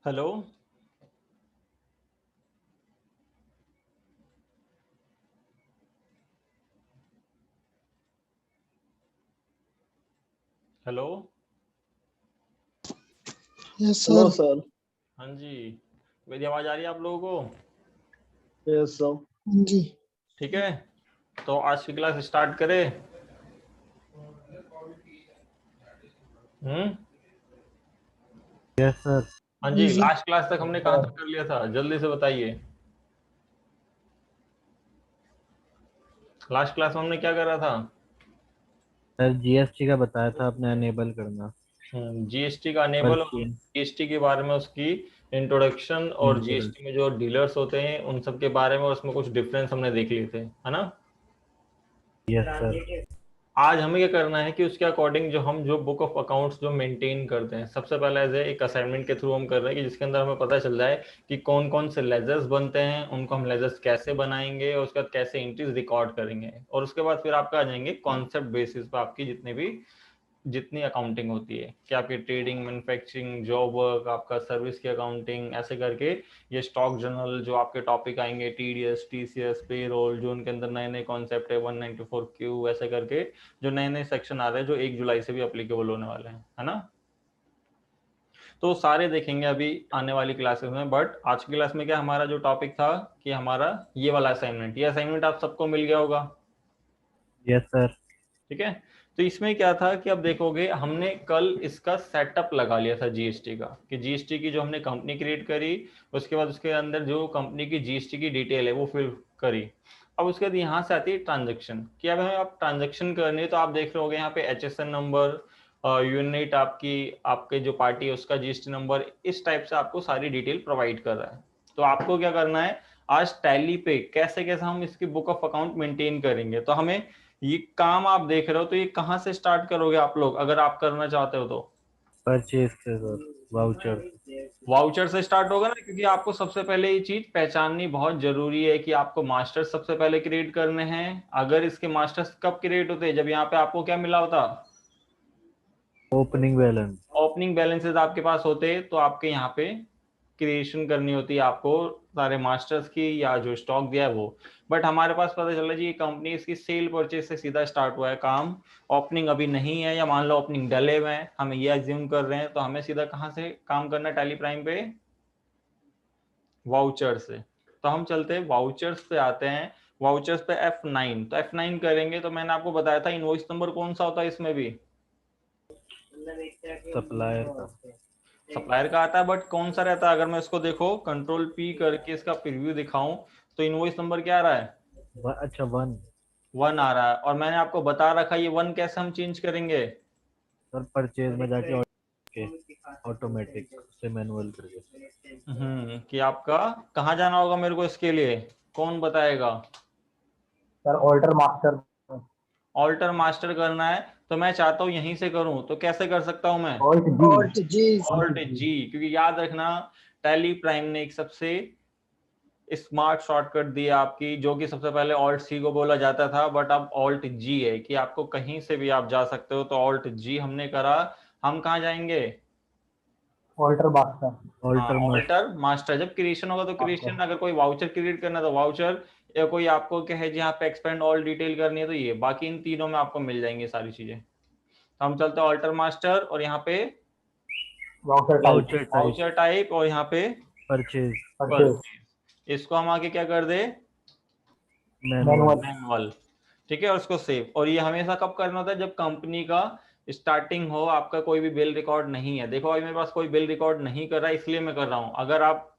Hello. Hello. Yes hello sir. Sir. हाँ जी, मेरी आवाज़ आ रही है आप लोगों को? Yes sir. हाँ जी। ठीक है, तो आज की क्लास स्टार्ट करें। हम्म। Yes sir. हाँ जी जी, सर। लास्ट क्लास तक हमने कहाँ तक कर लिया था, जल्दी से बताइए। लास्ट क्लास में हमने क्या करा था? सर जीएसटी का बताया था आपने अनेबल करना। जीएसटी का अनेबल और परचेज जीएसटी के बारे में उसकी इंट्रोडक्शन और इंश्योरेंस। जीएसटी में जो डीलर्स होते हैं उन सब के बारे में और उसमें कुछ डिफरेंस हमने देख लिए थे, है ना। Yes sir. आज हमें क्या करना है कि उसके अकॉर्डिंग जो बुक ऑफ अकाउंट्स जो मेंटेन करते हैं, सबसे पहले एज एक असाइनमेंट के थ्रू हम कर रहे हैं कि जिसके अंदर हमें पता चल जाए कि कौन कौन से लेजर्स बनते हैं, उनको हम लेजर्स कैसे बनाएंगे और उसके बाद कैसे एंट्रीज रिकॉर्ड करेंगे, और उसके बाद फिर आपका आ जाएंगे कॉन्सेप्ट बेसिस पर आपकी जितनी अकाउंटिंग होती है कि आपकी ट्रेडिंग, मैन्युफैक्चरिंग, जॉब वर्क, आपका सर्विस की अकाउंटिंग, ऐसे करके ये स्टॉक जर्नल जो आपके टॉपिक आएंगे, टीडीएस, टीसीएस, पेरोल, जो उनके अंदर नए नए कॉन्सेप्ट है, 194Q, ऐसे करके जो नए नए सेक्शन आ रहे हैं जो 1 जुलाई से भी अप्लीकेबल होने वाले हैं, है ना। तो सारे देखेंगे अभी आने वाली क्लासेस में। बट आज की क्लास में क्या हमारा जो टॉपिक था कि हमारा ये वाला असाइनमेंट, ये असाइनमेंट आप सबको मिल गया होगा। Yes sir. ठीक है, तो इसमें क्या था कि अब देखोगे हमने कल इसका सेटअप लगा लिया था जीएसटी का, कि जीएसटी की जो हमने कंपनी क्रिएट करी, उसके बाद उसके अंदर जो कंपनी की जीएसटी की डिटेल है वो फिल करी। अब उसके बाद यहाँ से आती है ट्रांजेक्शन, कि अब हमें आप ट्रांजेक्शन करनी है, तो आप देख रहे होगे यहाँ पे एचएसएन नंबर, यूनिट आपकी, आपके जो पार्टी है उसका जीएसटी नंबर, इस टाइप से आपको सारी डिटेल प्रोवाइड कर रहा है। तो आपको क्या करना है, आज टैली पे कैसे कैसे हम इसकी बुक ऑफ अकाउंट मेंटेन करेंगे। तो हमें ये काम आप देख रहे हो, तो ये कहाँ से स्टार्ट करोगे आप लोग अगर आप करना चाहते हो तो? परचेज से सर, वाउचर। वाउचर से स्टार्ट होगा ना, क्योंकि आपको सबसे पहले ये चीज पहचाननी बहुत जरूरी है कि आपको मास्टर्स सबसे पहले क्रिएट करने हैं। अगर इसके मास्टर्स कब क्रिएट होते हैं, जब यहाँ पे आपको क्या मिला होता, ओपनिंग बैलेंस। ओपनिंग बैलेंसेस आपके पास होते, तो आपके यहाँ पे क्रिएशन करनी होती है आपको सारे मास्टर्स की, या जो स्टॉक दिया है वो। बट हमारे पास पता चला जी, ये कंपनी इसकी सेल परचेज से सीधा स्टार्ट हुआ है काम, ओपनिंग अभी नहीं है, या मान लो ओपनिंग डले हुए हैं, हम ये अज्यूम कर रहे हैं, तो हमें सीधा कहाँ से काम करना है टैली प्राइम पे? वाउचर से। तो हम चलते हैं वाउचर्स पे, आते हैं वाउचर्स पे F9। तो F9 करेंगे, तो मैंने आपको बताया था इनवॉइस नंबर कौन सा होता है इसमें भी, सप्लायर का। सप्लायर का आता है, बट कौन सा रहता है? अगर मैं इसको देखो कंट्रोल P करके इसका प्रीव्यू दिखाऊं, तो इनवॉइस नंबर क्या आ रहा है? अच्छा, 1। 1 आ रहा है, और मैंने आपको बता रखा ये 1 कैसे हम चेंज करेंगे। सर परचेज में जाके ऑटोमेटिक से मैनुअल करके। कि आपका कहाँ जाना होगा मेरे को इसके लिए, कौन बताएगा? Sir alter master. Alter master करना है, तो मैं चाहता हूँ यहीं से करूँ, तो कैसे कर सकता हूँ मैं? ऑल्ट ऑल्ट जी। जी। ऑल्ट जी, क्योंकि याद रखना टैली प्राइम ने एक सबसे स्मार्ट शॉर्टकट दिया आपकी, जो कि सबसे पहले ऑल्ट सी को बोला जाता था, बट अब ऑल्ट जी है, कि आपको कहीं से भी आप जा सकते हो। तो ऑल्ट जी हमने करा, हम कहाँ जाएंगे? Alter master. हाँ, ऑल्टर मास्टर। Alter master. जब क्रिएशन होगा तो क्रिएशन, अगर कोई वाउचर क्रिएट करना है तो वाउचर, या कोई आपको क्या है जहाँ पे एक्सपेंड ऑल डिटेल करनी है तो ये, बाकी इन तीनों में आपको मिल जाएंगी सारी चीजें। तो हम चलते हैं ऑल्टर मास्टर, और यहाँ पे voucher type. Voucher type. Voucher type, और यहाँ पे परचेज परचेज। परचेज। इसको हम आगे क्या कर दे, मैनुअल। मैनुअल। मैनुअल। ठीक है, और उसको सेव। और ये हमेशा कब करना होता है, जब कंपनी का स्टार्टिंग हो, आपका कोई भी बिल रिकॉर्ड नहीं है। देखो अभी मेरे पास कोई बिल रिकॉर्ड नहीं कर रहा है, इसलिए मैं कर रहा हूँ। अगर आप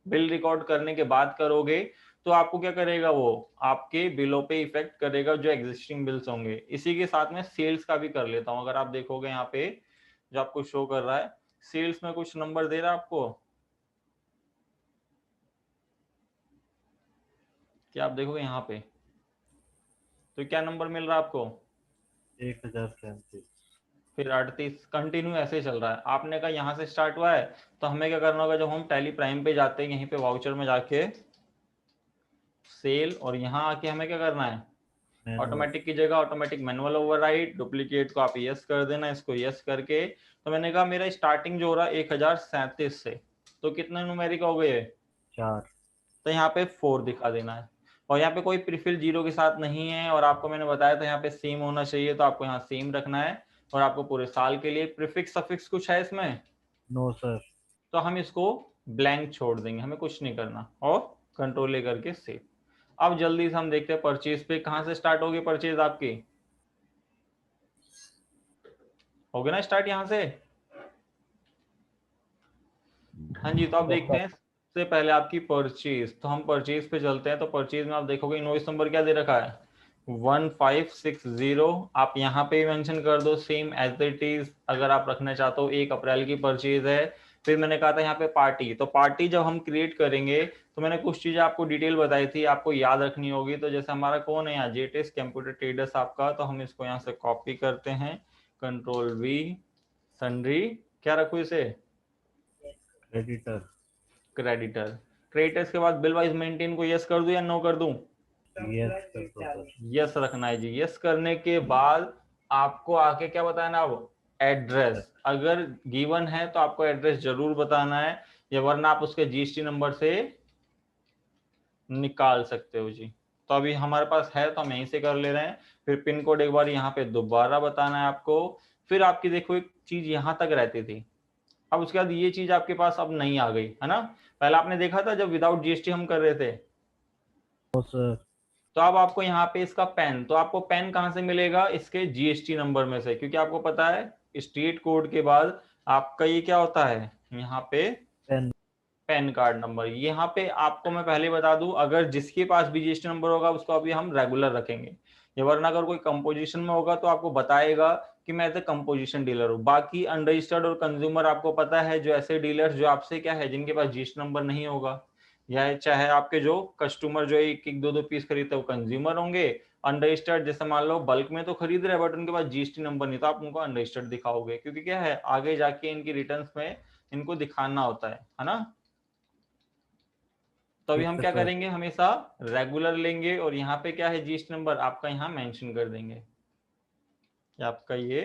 बिल रिकॉर्ड करने के बाद करोगे, तो आपको क्या करेगा, वो आपके बिलों पे इफेक्ट करेगा, जो एग्जिस्टिंग बिल्स होंगे। इसी के साथ में सेल्स का भी कर लेता हूँ। अगर आप देखोगे यहाँ पे जो आपको शो कर रहा है, सेल्स में कुछ नंबर दे रहा है आपको, क्या आप देखोगे यहाँ पे, तो क्या नंबर मिल रहा है आपको? 1037। फिर 38, कंटिन्यू ऐसे चल रहा है। आपने कहा यहाँ से स्टार्ट हुआ है, तो हमें क्या करना होगा, जब हम टैली प्राइम पे जाते हैं, यहीं पे वाउचर में जाके सेल, और यहाँ आके हमें क्या करना है, मैनुअल। ऑटोमेटिक की जगह ऑटोमेटिक मैनुअल ओवरराइड, डुप्लीकेट को आप यस कर देना, इसको यस करके। तो मैंने कहा मेरा स्टार्टिंग जो हो रहा है 1037 से, तो कितने न्यूमेरिक हो गए? 4। तो यहाँ पे 4 दिखा देना है। और यहाँ पे कोई प्रीफिल 0 के साथ नहीं है, और आपको मैंने बताया था यहाँ पे सेम होना चाहिए, तो आपको यहाँ सेम रखना है। और आपको पूरे साल के लिए प्रीफिक्स सफिक्स कुछ है इसमें? No sir. तो हम इसको ब्लैंक छोड़ देंगे, हमें कुछ नहीं करना, और कंट्रोल ले करके सेव। अब जल्दी से हम देखते हैं परचेज पे कहाँ से स्टार्ट होगी परचेज आपकी। हो गया ना स्टार्ट यहाँ से? हाँ जी, तो आप देखते हैं सबसे पहले आपकी परचेज, तो हम परचेज पे चलते हैं। तो परचेज में आप देखोगे इनवॉइस नंबर क्या दे रखा है? 1560। आप यहाँ पे मेंशन कर दो सेम एज इट इज, अगर आप रखना चाहते हो 1 अप्रैल की परचेज है। फिर मैंने कहा था यहाँ पे पार्टी, तो पार्टी जब हम क्रिएट करेंगे तो मैंने कुछ चीजें आपको डिटेल बताई थी, आपको याद रखनी होगी। तो जैसे हमारा कौन है यहाँ, जेटिस कंप्यूटर ट्रेडर्स आपका, तो हम इसको यहाँ से कॉपी करते हैं, कंट्रोल वी, सन्ड्री, क्या रखू इसे? क्रेडिटर। क्रेडिटर। क्रेडिटर्स के बाद बिल वाइज मेंटेन को यस कर दूं या नो कर दूं? यस कर दो सर। यस रखना है जी। यस करने के बाद आपको आके क्या बताना, अब एड्रेस अगर गिवन है तो आपको एड्रेस जरूर बताना है, या वरना आप उसके जीएसटी नंबर से निकाल सकते हो जी। तो अभी हमारे पास है तो हम यहीं से कर ले रहे हैं। फिर पिन कोड एक बार यहाँ पे दोबारा बताना है आपको। फिर आपकी देखो एक चीज यहाँ तक रहती थी, अब उसके बाद ये चीज आपके पास अब नहीं आ गई है ना। पहले आपने देखा था जब विदाउट जीएसटी हम कर रहे थे, नो सर। तो अब आपको यहाँ पे इसका पेन, तो आपको पेन कहाँ से मिलेगा? इसके जीएसटी नंबर में से, क्योंकि आपको पता है स्टेट कोड के बाद आपका ये क्या होता है, यहाँ पे पेन। Pan card number. यहाँ पे आपको मैं पहले बता दूं, अगर जिसके पास भी जीएसटी नंबर होगा उसको अभी हम रेगुलर रखेंगे, या वरना अगर कोई कंपोजिशन में होगा तो आपको बताएगा कि मैं एज ए कंपोजिशन डीलर हूँ। बाकी अनरजिस्टर्ड और कंज्यूमर आपको पता है, जो ऐसे डीलर्स जो आपसे क्या है, जिनके पास जीएसटी नंबर नहीं होगा, या चाहे आपके जो कस्टमर जो एक एक दो दो पीस खरीदते हैं वो कंज्यूमर होंगे। अनरजिस्टर्ड जैसे मान लो बल्क में तो खरीद रहे हैं बट उनके पास जीएसटी नंबर नहीं, तो आप उनको अनरजिस्टर्ड दिखाओगे, क्योंकि क्या है आगे जाके इनकी रिटर्न्स में इनको दिखाना होता है ना। तो अभी ठीक हम है क्या सर। करेंगे, हमेशा रेगुलर लेंगे, और यहाँ पे क्या है जीएसटी नंबर आपका यहाँ मेंशन कर देंगे कि आपका ये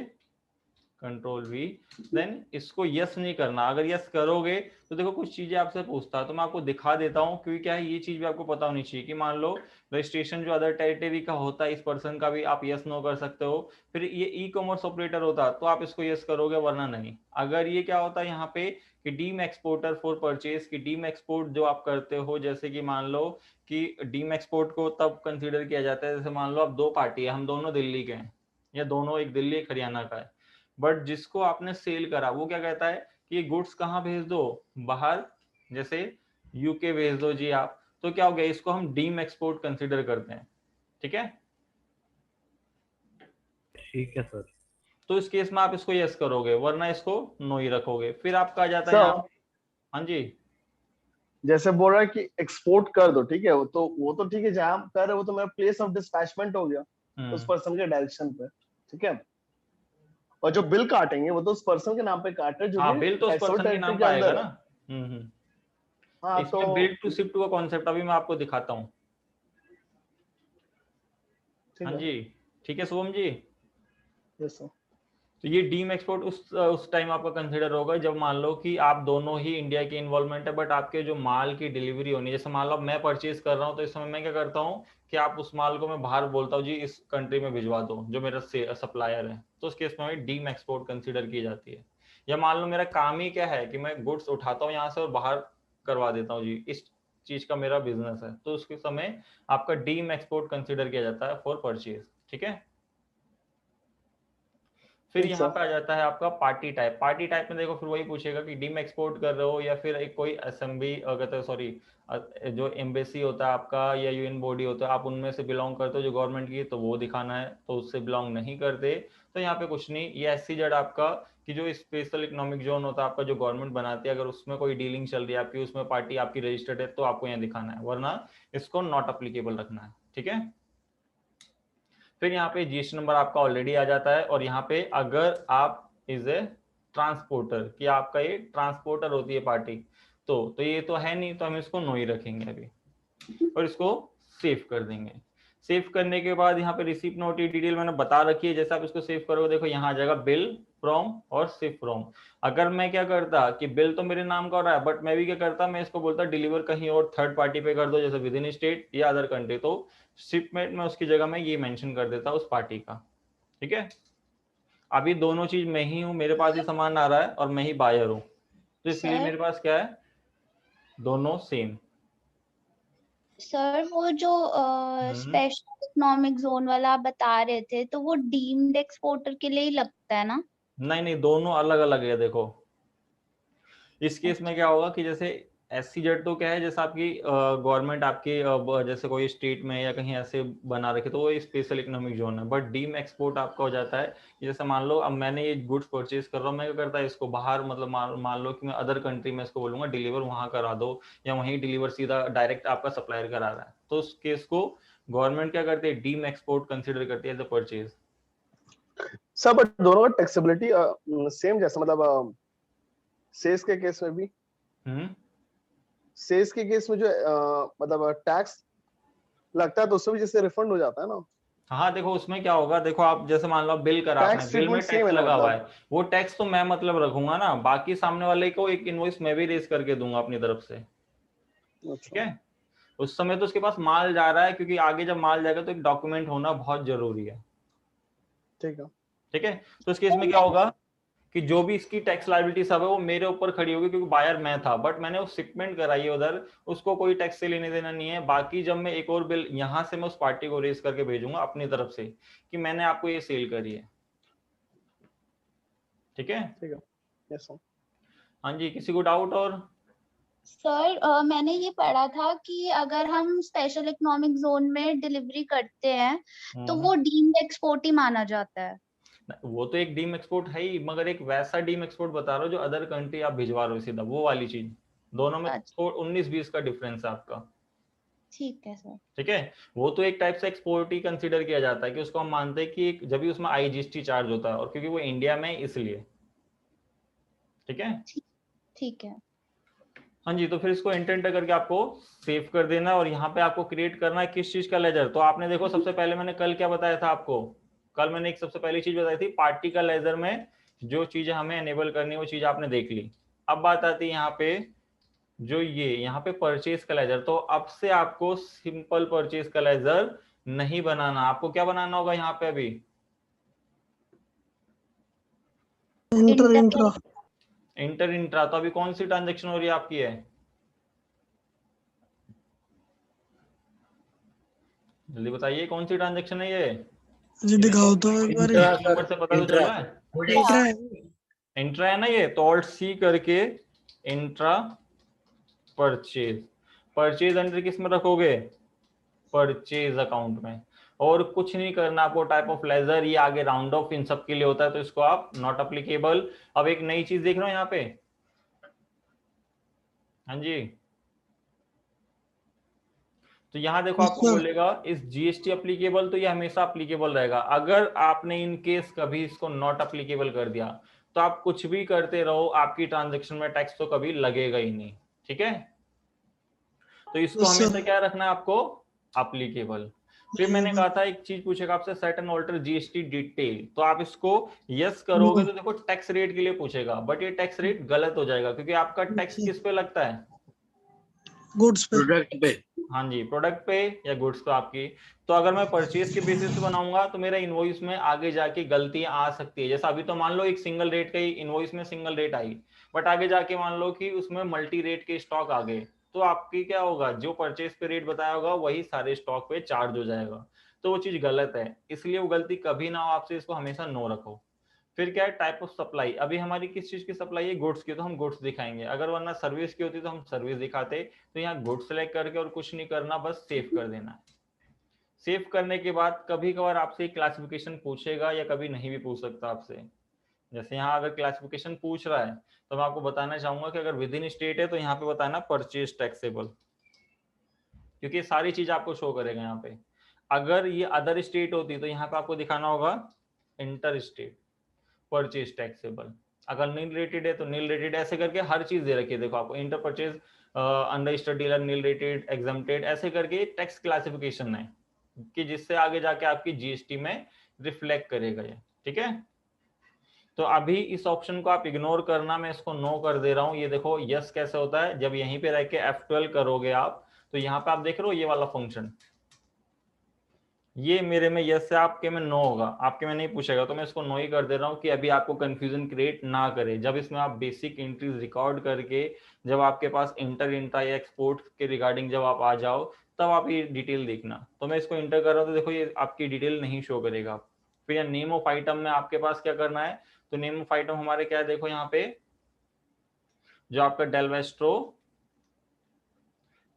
कंट्रोल वी। देन इसको यस नहीं करना, अगर यस करोगे तो देखो कुछ चीजें आपसे पूछता है, तो मैं आपको दिखा देता हूँ, क्योंकि क्या है ये चीज भी आपको पता होनी चाहिए कि मान लो रजिस्ट्रेशन जो अदर टेरिटरी का होता है इस पर्सन का भी आप यस नो कर सकते हो। फिर ये ई कॉमर्स ऑपरेटर होता तो आप इसको यस करोगे, वरना नहीं। अगर ये क्या होता है यहाँ पे कि डीम एक्सपोर्टर फॉर परचेज, की डीम एक्सपोर्ट जो आप करते हो, जैसे कि मान लो कि डीम एक्सपोर्ट को तब कंसीडर किया जाता है, जैसे मान लो आप दो पार्टी है, हम दोनों दिल्ली के हैं, या दोनों एक दिल्ली एक हरियाणा का है, बट जिसको आपने सेल करा वो क्या कहता है कि ये गुड्स कहाँ भेज दो, बाहर, जैसे यूके भेज दो जी आप, तो क्या हो गया, इसको हम डीम एक्सपोर्ट कंसीडर करते हैं। ठीक है, ठीक है सर। तो इस केस में आप इसको यस करोगे, वरना इसको नो ही रखोगे। फिर आपका आ जाता है यहाँ। सर हाँ जी, जैसे बोल रहा है कि एक्सपोर्ट कर दो, ठीक है, वो तो ठीक है, जहां हम कर रहे हैं वो तो मेरा प्लेस ऑफ डिस्पैचमेंट हो गया उस पर्सन के डायरेक्शन पे, ठीक है। और जो बिल काटेंगे वो तो उस पर्सन के नाम पे काट रहे हैं जो हाँ कि बिल तो उस टैक्सेबल पर्सन के टेरिटरी नाम के पे आएगा अंदर ना। है। हम्म। हाँ तो इसमें बिल टू शिप टू का कॉन्सेप्ट अभी मैं आपको दिखाता हूँ। ठीक हाँ है। जी, ठीक है शुभम जी। Yes sir. तो ये डीम एक्सपोर्ट उस टाइम आपका कंसिडर होगा जब मान लो कि आप दोनों ही इंडिया की इन्वॉल्वमेंट है, बट आपके जो माल की डिलीवरी होनी है, जैसे मान लो मैं परचेज कर रहा हूँ, तो इस समय मैं क्या करता हूँ कि आप उस माल को मैं बाहर बोलता हूँ जी इस कंट्री में भिजवा दो, जो मेरा सप्लायर है, तो उस केस में डीम एक्सपोर्ट कंसिडर की जाती है। या मान लो मेरा काम ही क्या है कि मैं गुड्स उठाता हूँ यहाँ से और बाहर करवा देता हूँ जी, इस चीज का मेरा बिजनेस है, तो उसके समय आपका डीम एक्सपोर्ट कंसिडर किया जाता है फॉर परचेज। ठीक है, फिर ठीक यहाँ सर। पे आ जाता है आपका पार्टी टाइप। पार्टी टाइप में देखो फिर वही पूछेगा कि डीम एक्सपोर्ट कर रहे हो या फिर एक कोई असेंबली कहते हैं सॉरी जो एम्बेसी होता है आपका या यूएन बॉडी होता है, आप उनमें से बिलोंग करते हो जो गवर्नमेंट की, तो वो दिखाना है। तो उससे बिलोंग नहीं करते तो यहाँ पे कुछ नहीं, ये एससीजेड आपका कि जो स्पेशल इकोनॉमिक जोन होता है आपका जो गवर्नमेंट बनाती है, अगर उसमें कोई डीलिंग चल रही है आपकी, उसमें पार्टी आपकी रजिस्टर्ड है, तो आपको यहाँ दिखाना है, वरना इसको नॉट अप्लीकेबल रखना है। ठीक है, फिर यहाँ पे जीएसटी नंबर आपका ऑलरेडी आ जाता है, और यहाँ पे अगर आप इज ए ट्रांसपोर्टर कि आपका ये ट्रांसपोर्टर होती है पार्टी, तो ये तो है नहीं, तो हम इसको नो ही रखेंगे अभी और इसको सेव कर देंगे। सेव करने के बाद यहाँ पे रिसीप्ट नोट की डिटेल मैंने बता रखी है, जैसे आप इसको सेव करोगे देखो यहाँ आ जाएगा बिल फ्रॉम और शिप फ्रॉम। अगर मैं क्या करता कि बिल तो मेरे नाम का हो रहा है, बट मैं भी क्या करता, मैं इसको बोलता डिलीवर कहीं और थर्ड पार्टी पे कर दो, जैसे विद इन स्टेट या अदर कंट्री, तो शिपमेंट में उसकी जगह में ये मेंशन कर देता उस पार्टी का। ठीक है, अभी दोनों चीज मैं ही हूँ, मेरे पास ही सामान आ रहा है और मैं ही बायर हूँ, तो इसलिए सर मेरे पास क्या है, दोनों सेम। सर वो जो स्पेशल इकोनॉमिक जोन वाला आप बता रहे थे, तो वो डीम्ड एक्सपोर्टर के लिए ही लगता है ना? नहीं नहीं, दोनों अलग अलग है। देखो इस केस में क्या होगा कि जैसे SCZ तो क्या है, जैसे आपकी गवर्नमेंट आपकी जैसे कोई स्टेट में या कहीं ऐसे बना रखे तो वो स्पेशल इकोनॉमिक जोन है। बट डीम एक्सपोर्ट आपका हो जाता है कि जैसे मान लो अब मैंने ये गुड्स परचेज कर रहा हूँ, मैं क्या करता है इसको बाहर, मतलब मान लो कि मैं अदर कंट्री में इसको बोलूंगा डिलीवर वहां करा दो, या वहीं डिलीवर सीधा डायरेक्ट आपका सप्लायर करा रहा है, तो उस केस को गवर्नमेंट क्या करती है, डीम एक्सपोर्ट कंसिडर करती है एज अ परचेज। सब बट दोनों का टैक्सेबिलिटी सेम, जैसा मतलब सेल्स के केस में भी, सेल्स के केस में जो मतलब टैक्स लगता है तो उसमें भी जैसे रिफंड हो जाता है ना। हाँ देखो उसमें क्या होगा, देखो आप जैसे मान लो बिल करा आपने, बिल में टैक्स लगा हुआ है, वो टैक्स तो मैं मतलब रखूंगा ना, बाकी सामने वाले को एक इनवॉइस मैं भी रेज करके दूंगा अपनी तरफ से। ठीक है, उस समय तो उसके पास माल जा रहा है, क्योंकि आगे जब माल जाएगा तो एक डॉक्यूमेंट होना बहुत जरूरी है। ठीक है, ठीक है, तो इस केस में क्या होगा कि जो भी इसकी टैक्स लायबिलिटी सब है वो मेरे ऊपर खड़ी होगी, क्योंकि बायर मैं था, बट मैंने वो शिपमेंट कराई है उधर, उसको कोई टैक्स से लेने देना नहीं है। बाकी जब मैं एक और बिल यहाँ से मैं उस पार्टी को रेज करके भेजूंगा अपनी तरफ से कि मैंने आपको ये सेल करी है। ठीक है, ठीक है, यस सर। हाँ जी, किसी को डाउट और? सर मैंने ये पढ़ा था कि अगर हम स्पेशल इकोनॉमिक जोन में डिलीवरी करते हैं तो वो डीम्ड एक्सपोर्ट ही माना जाता है। वो तो एक डीम एक्सपोर्ट है ही, मगर एक वैसा डीम एक्सपोर्ट बता रहा हूँ जो अदर कंट्री आप भिजवा रहे हो सीधा, वो वाली चीज। दोनों में 19-20 का डिफरेंस है आपका। ठीक है सर। ठीक है, वो तो एक टाइप से एक्सपोर्ट ही कंसीडर किया जाता है, कि उसको हम मानते हैं कि जब भी उसमें IGST चार्ज होता है, और क्योंकि वो इंडिया में इसलिए। ठीक है, ठीक है। हाँ जी, तो फिर इसको इंटेंट करके आपको सेव कर देना, और यहाँ पे आपको क्रिएट करना है किस चीज का लेजर। तो आपने देखो सबसे पहले मैंने कल क्या बताया था आपको, कल मैंने एक सबसे पहली चीज बताई थी, पार्टी का लेजर में जो चीजें हमें एनेबल करनी है वो चीज आपने देख ली। अब बात आती है यहाँ पे जो ये यहाँ पे परचेज का लेजर, तो अब से आपको सिंपल परचेज का लेजर नहीं बनाना, आपको क्या बनाना होगा यहाँ पे अभी, इंटर इंट्रा। तो अभी कौन सी ट्रांजेक्शन हो रही है आपकी, है जल्दी बताइए कौन सी ट्रांजेक्शन है ये, दिखाओ तो एक बार। नंबर से पता तो चल रहा है, इंट्रा है ना ये, तो ऑल्ट C करके इंट्रा परचेज। परचेज अंडर किस में रखोगे, परचेज अकाउंट में, और कुछ नहीं करना आपको। टाइप ऑफ लेजर ये आगे राउंड ऑफ इन सब के लिए होता है, तो इसको आप नॉट अप्लीकेबल। अब एक नई चीज देख रहे हो यहाँ पे, हाँ जी, तो यहाँ देखो आपको बोलेगा इस GST अप्लीकेबल, तो ये हमेशा अप्लीकेबल रहेगा। अगर आपने इन केस कभी इसको नॉट अप्लीकेबल कर दिया तो आप कुछ भी करते रहो, आपकी ट्रांजेक्शन में टैक्स तो कभी लगेगा ही नहीं। ठीक है, तो इसको हमेशा क्या रखना है आपको, अप्लीकेबल। फिर मैंने कहा था एक चीज पूछेगा आपसे, set and alter GST detail, तो आप इसको यस करोगे तो देखो टैक्स रेट के लिए पूछेगा, बट ये टैक्स रेट गलत हो जाएगा, क्योंकि आपका टैक्स किस पे लगता है, गुड्स पे, प्रोडक्ट पे। हाँ जी, प्रोडक्ट पे या गुड्स पे आपकी। तो अगर मैं परचेज के बेसिस पे बनाऊंगा तो मेरा इनवॉइस में आगे जाके गलतियां आ सकती है। जैसा अभी तो मान लो एक सिंगल रेट का ही इनवॉइस में सिंगल रेट आई, बट आगे जाके मान लो कि उसमें मल्टी रेट के स्टॉक आ गए, तो आपकी क्या होगा, जो परचेज पे रेट बताया होगा वही सारे स्टॉक पे चार्ज हो जाएगा, तो वो चीज गलत है। इसलिए वो गलती कभी ना हो आपसे, इसको हमेशा नो रखो। फिर क्या है, टाइप ऑफ सप्लाई, अभी हमारी किस चीज की सप्लाई है, गुड्स की, तो हम गुड्स दिखाएंगे। अगर वरना सर्विस की होती तो हम सर्विस दिखाते। तो यहाँ गुड्स सेलेक्ट करके और कुछ नहीं करना, बस सेव कर देना है। सेव करने के बाद कभी कभार आपसे क्लासिफिकेशन पूछेगा, या कभी नहीं भी पूछ सकता आपसे। जैसे यहाँ अगर क्लासिफिकेशन पूछ रहा है तो मैं आपको बताना चाहूंगा कि अगर विद इन स्टेट है तो यहाँ पे बताना परचेज टैक्सेबल, क्योंकि सारी चीज आपको शो करेगा यहाँ पे। अगर ये अदर स्टेट होती तो यहाँ पे आपको दिखाना होगा इंटर स्टेट परचेज टैक्सेबल। अगर नील रेटेड है तो नील रेटेड, ऐसे करके हर चीज दे रखी है। देखो आपको inter purchase, under study dealer, nil rated, exempted, ऐसे करके टैक्स क्लासिफिकेशन है। कि जिससे आगे जाके आपकी जीएसटी में रिफ्लेक्ट करेगा ये, ठीक है। तो अभी इस ऑप्शन को आप इग्नोर करना, मैं इसको नो कर दे रहा हूं। ये देखो यस कैसे होता है, जब यहीं पे रह के F12 करोगे आप, तो यहाँ पे आप देख रहे हो ये वाला फंक्शन, ये मेरे में यस है, आपके में नो होगा, आपके में नहीं पूछेगा, तो मैं इसको नो ही कर दे रहा हूँ कि अभी आपको कंफ्यूजन क्रिएट ना करे। जब इसमें आप बेसिक एंट्रीज रिकॉर्ड करके जब आपके पास इंटर इंट्रा या एक्सपोर्ट के रिगार्डिंग जब आप आ जाओ, तब आप ये डिटेल देखना। तो मैं इसको इंटर कर रहा हूँ, तो देखो ये आपकी डिटेल नहीं शो करेगा। फिर या नेम ऑफ आइटम में आपके पास क्या करना है, तो नेम ऑफ आइटम हमारे क्या है, देखो यहाँ पे जो आपका डेल वेस्ट्रो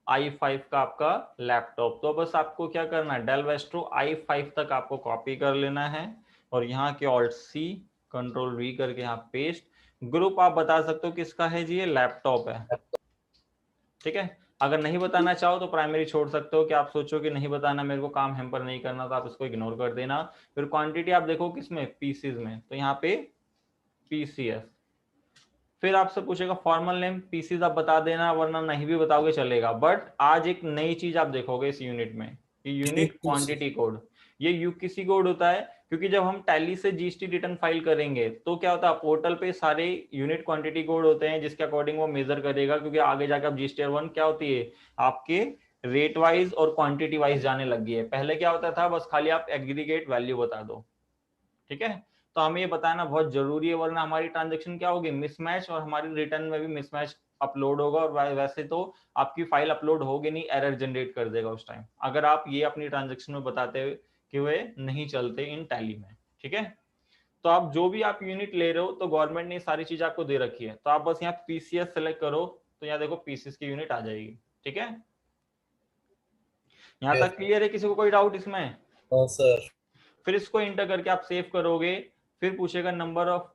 i5 का आपका लैपटॉप, तो बस आपको क्या करना है, डेल वेस्ट्रो i5 तक आपको कॉपी कर लेना है और यहाँ के ऑल्ट सी कंट्रोल वी करके यहाँ पेस्ट। ग्रुप आप बता सकते हो किसका है जी, ये लैपटॉप है, ठीक है। अगर नहीं बताना चाहो तो प्राइमरी छोड़ सकते हो, कि आप सोचो कि नहीं बताना, मेरे को काम हैम्पर नहीं करना, तो आप इसको इग्नोर कर देना। फिर क्वांटिटी आप देखो किसमें, पीसीज में, तो यहाँ पे पीसीएस। फिर आपसे पूछेगा फॉर्मल नेम, पीसीज आप बता देना, वरना नहीं भी बताओगे चलेगा। बट आज एक नई चीज आप देखोगे इस यूनिट में, कि यूनिट क्वांटिटी कोड। ये यूकीसी कोड होता है, क्योंकि जब हम टैली से जीएसटी रिटर्न फाइल करेंगे तो क्या होता है, पोर्टल पे सारे यूनिट क्वांटिटी कोड होते हैं जिसके अकॉर्डिंग वो मेजर करेगा। क्योंकि आगे जाकर अब जीएसटी 1 क्या होती है, आपके रेट वाइज और क्वांटिटी वाइज जाने लगी है। पहले क्या होता था, बस खाली आप एग्रीगेट वैल्यू बता दो, ठीक है। तो हमें ये बताना बहुत जरूरी है, वरना हमारी ट्रांजेक्शन क्या होगी, मिसमैच, और हमारी रिटर्न में भी मिसमैच अपलोड होगा, और वैसे तो आपकी फाइल अपलोड होगी नहीं, एरर जनरेट कर देगा उस टाइम, अगर आप ये अपनी ट्रांजेक्शन में बताते हुए नहीं चलते इन टैली में, ठीक है। तो आप जो भी आप यूनिट ले रहे हो, तो गवर्नमेंट ने सारी चीज आपको दे रखी है, तो आप बस यहाँ पीसीएस सेलेक्ट करो, तो यहाँ देखो पीसीएस की यूनिट आ जाएगी, ठीक है। यहाँ तक क्लियर है, किसी को कोई डाउट इसमें? हाँ सर। फिर इसको इंटर करके आप सेव करोगे, फिर पूछेगा नंबर ऑफ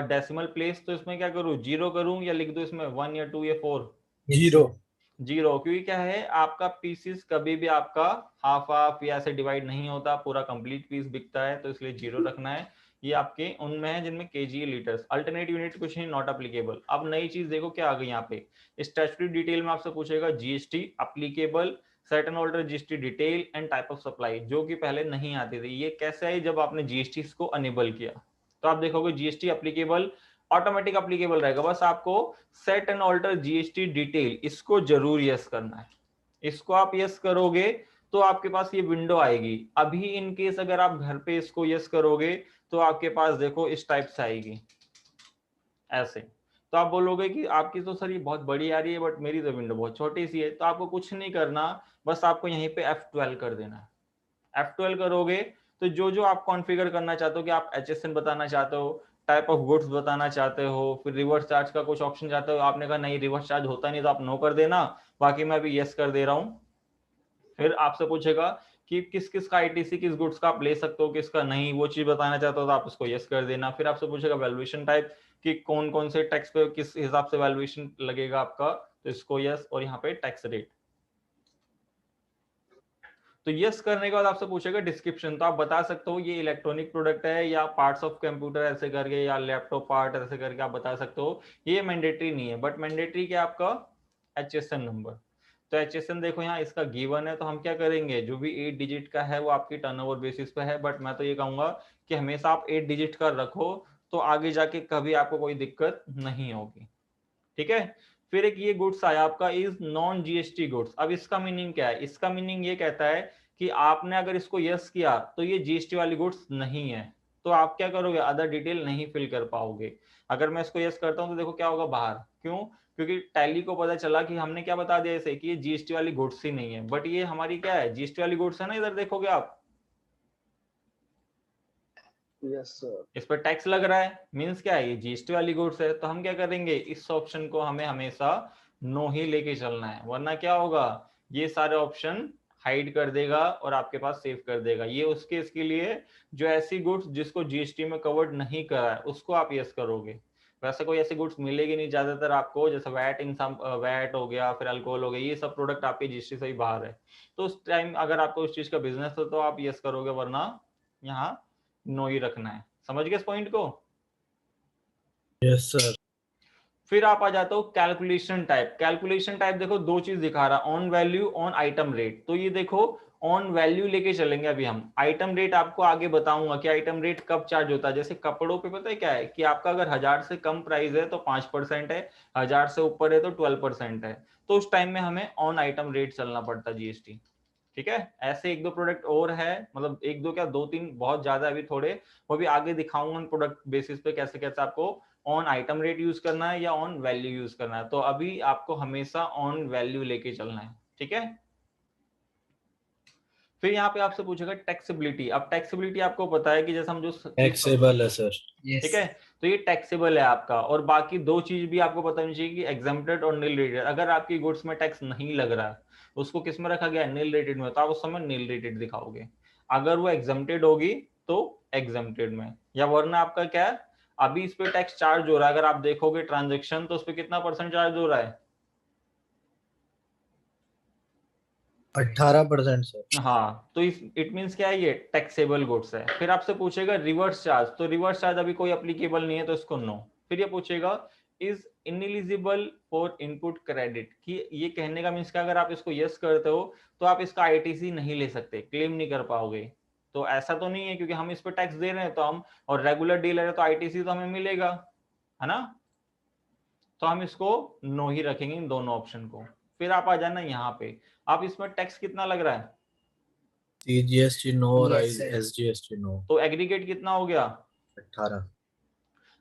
डेसिमल प्लेस, तो इसमें क्या करूं, 0 करूं या लिख दूं इसमें 1 या 2 या 4? 0। क्योंकि क्या है, आपका पीसीस कभी भी आपका हाफ हाफ या ऐसे डिवाइड नहीं होता, पूरा कंप्लीट पीस बिकता है, तो इसलिए 0 रखना है। ये आपके उनमें है जिनमें केजी लीटर्स, अल्टरनेट यूनिट कुछ नहीं, नॉट अप्लीकेबल। अब नई चीज देखो क्या आ गई यहाँ पे, स्टैट्यूटरी डिटेल में आपसे पूछेगा GST applicable, certain order GST detail and type of supply, जो कि पहले नहीं आती थी। ये कैसे आई, जब आपने जीएसटी को अनेबल किया, तो आप देखोगे जीएसटी अप्लीकेबल ऑटोमेटिक अप्लीकेबल रहेगा। बस आपको set and alter GST detail, इसको जरूर यस करना है। इसको आप यस करोगे तो आपके पास ये विंडो आएगी। अभी इन केस अगर आप घर पे इसको यस करोगे तो आपके पास देखो इस टाइप से आएगी ऐसे। तो आप बोलोगे कि आपकी तो सर ये बहुत बड़ी आ रही है, बट मेरी तो विंडो बहुत छोटी सी है। तो आपको कुछ नहीं करना, बस आपको यहीं पे F12 कर देना है। F12 करोगे तो जो जो आप कॉन्फ़िगर करना चाहते हो, कि आप HSN बताना चाहते हो, टाइप ऑफ गुड्स बताना चाहते हो, फिर रिवर्स चार्ज का कुछ ऑप्शन चाहते हो, आपने कहा नहीं रिवर्स चार्ज होता नहीं, तो आप नो कर देना, बाकी मैं अभी यस कर दे रहा हूँ। फिर आपसे पूछेगा कि किस किस का आईटीसी, किस गुड्स का आप ले सकते हो, किसका नहीं, वो चीज बताना चाहते हो तो आप उसको यस कर देना। फिर आपसे पूछेगा वैल्यूएशन टाइप, कि कौन कौन से टैक्स पे किस हिसाब से वैल्यूएशन लगेगा आपका, तो इसको यस, और यहाँ पे टैक्स रेट। तो यस करने के बाद आपसे पूछेगा डिस्क्रिप्शन, तो आप बता सकते हो ये इलेक्ट्रॉनिक प्रोडक्ट है या पार्ट्स ऑफ कंप्यूटर ऐसे करके, या लैपटॉप पार्ट ऐसे करके आप बता सकते हो। ये मैंडेटरी नहीं है, बट मैंडेटरी क्या आपका HSN नंबर। तो HSN देखो यहाँ इसका गिवन है, तो हम क्या करेंगे, जो भी 8 डिजिट का है वो आपकी टर्नओवर बेसिस पे है, बट मैं तो ये कहूंगा कि हमेशा आप 8 डिजिट का रखो, तो आगे जाके कभी आपको कोई दिक्कत नहीं होगी, ठीक है। फिर एक ये गुड्स आया आपका, इज नॉन जीएसटी गुड्स। अब इसका मीनिंग क्या है, इसका मीनिंग ये कहता है कि आपने अगर इसको यस किया तो ये जीएसटी वाली गुड्स नहीं है, तो आप क्या करोगे, अदर डिटेल नहीं फिल कर पाओगे। अगर मैं इसको यस करता हूं तो देखो क्या होगा बाहर, क्यों, क्योंकि टैली को पता चला कि हमने क्या बता दिया इसे, कि ये जीएसटी वाली गुड्स ही नहीं है, बट ये हमारी क्या है, जीएसटी वाली गुड्स है ना, इधर देखोगे आप, यस सर। इस पर टैक्स लग रहा है, मींस क्या है, ये जीएसटी वाली गुड्स है। तो हम क्या करेंगे, इस ऑप्शन को हमें हमेशा नो ही लेके चलना है, वरना क्या होगा, ये सारे ऑप्शन हाइड कर देगा और आपके पास सेव कर देगा। ये उसके इसके लिए जो ऐसी गुड्स जिसको जीएसटी में कवर्ड नहीं करा है उसको आप यस करोगे। वैसे कोई ऐसी गुड्स मिलेगी नहीं ज्यादातर आपको, जैसे वैट हो गया, फिर अल्कोहल हो गया, ये सब प्रोडक्ट आपके जीएसटी से ही बाहर है। तो उस टाइम अगर आपको उस चीज का बिजनेस हो तो आप यस करोगे, वरना यहाँ नो ही रखना है। समझ गए इस पॉइंट को? Yes sir. फिर आप आ जाते हो कैलकुलेशन टाइप। कैलकुलेशन टाइप देखो दो चीज दिखा रहा, on value, on item rate. तो ये देखो ऑन वैल्यू लेके चलेंगे अभी हम। आइटम रेट आपको आगे बताऊंगा कि आइटम रेट कब चार्ज होता है। जैसे कपड़ों पे पता है क्या है कि आपका अगर 1000 से कम प्राइस है तो 5% है, 1000 से ऊपर है तो 12% है। तो उस टाइम में हमें ऑन आइटम रेट चलना पड़ता है जीएसटी। ठीक है, ऐसे एक दो प्रोडक्ट और है, मतलब एक दो क्या, दो तीन, बहुत ज्यादा अभी थोड़े, वो भी आगे दिखाऊंगा प्रोडक्ट बेसिस पे कैसे कैसे आपको ऑन आइटम रेट यूज करना है या ऑन वैल्यू यूज करना है। तो अभी आपको हमेशा ऑन वैल्यू लेके चलना है। ठीक है, फिर यहाँ पे आपसे पूछेगा टैक्सेबिलिटी। अब टैक्सेबिलिटी आपको पता है कि जैसे हम जो टैक्सेबल है सर। ठीक है, तो ये टैक्सेबल है आपका। और बाकी दो चीज भी आपको पता होनी चाहिए कि एग्जेम्प्टेड और नील रेटेड। अगर आपकी गुड्स में टैक्स नहीं लग रहा है, उसको किस में रखा गया, नील रेटेड में, तो आप उस समय नील रेटेड दिखाओगे। अगर वो एग्जेम्प्टेड होगी तो एग्जेम्प्टेड में, या वरना आपका क्या है, अभी इस पे टैक्स चार्ज हो रहा है। अगर आप देखोगे ट्रांजेक्शन तो उस पर कितना % चार्ज हो रहा है, 18% सर। हाँ। तो इट मींस क्या है, ये टैक्सेबल गुड्स है। फिर आपसे पूछेगा रिवर्स चार्ज। तो रिवर्स चार्ज अभी कोई एप्लीकेबल नहीं है तो इसको नो। फिर ये पूछेगा is ineligible for input credit, कि ये कहने का मींस क्या, अगर आप इसको यस करते हो तो आप इसका आईटीसी नहीं ले सकते, क्लेम नहीं कर पाओगे। तो ऐसा तो नहीं है, क्योंकि हम इस पर टैक्स दे रहे हैं तो हम, और रेगुलर डीलर है तो आईटीसी तो हमें मिलेगा, है ना। तो हम इसको नो ही रखेंगे इन दोनों ऑप्शन को। फिर आप आ जाना यहाँ पे, आप इसमें टैक्स कितना लग रहा है, सीजीएसटी नो और एसजीएसटी नो। तो एग्रीगेट कितना हो गया, 18।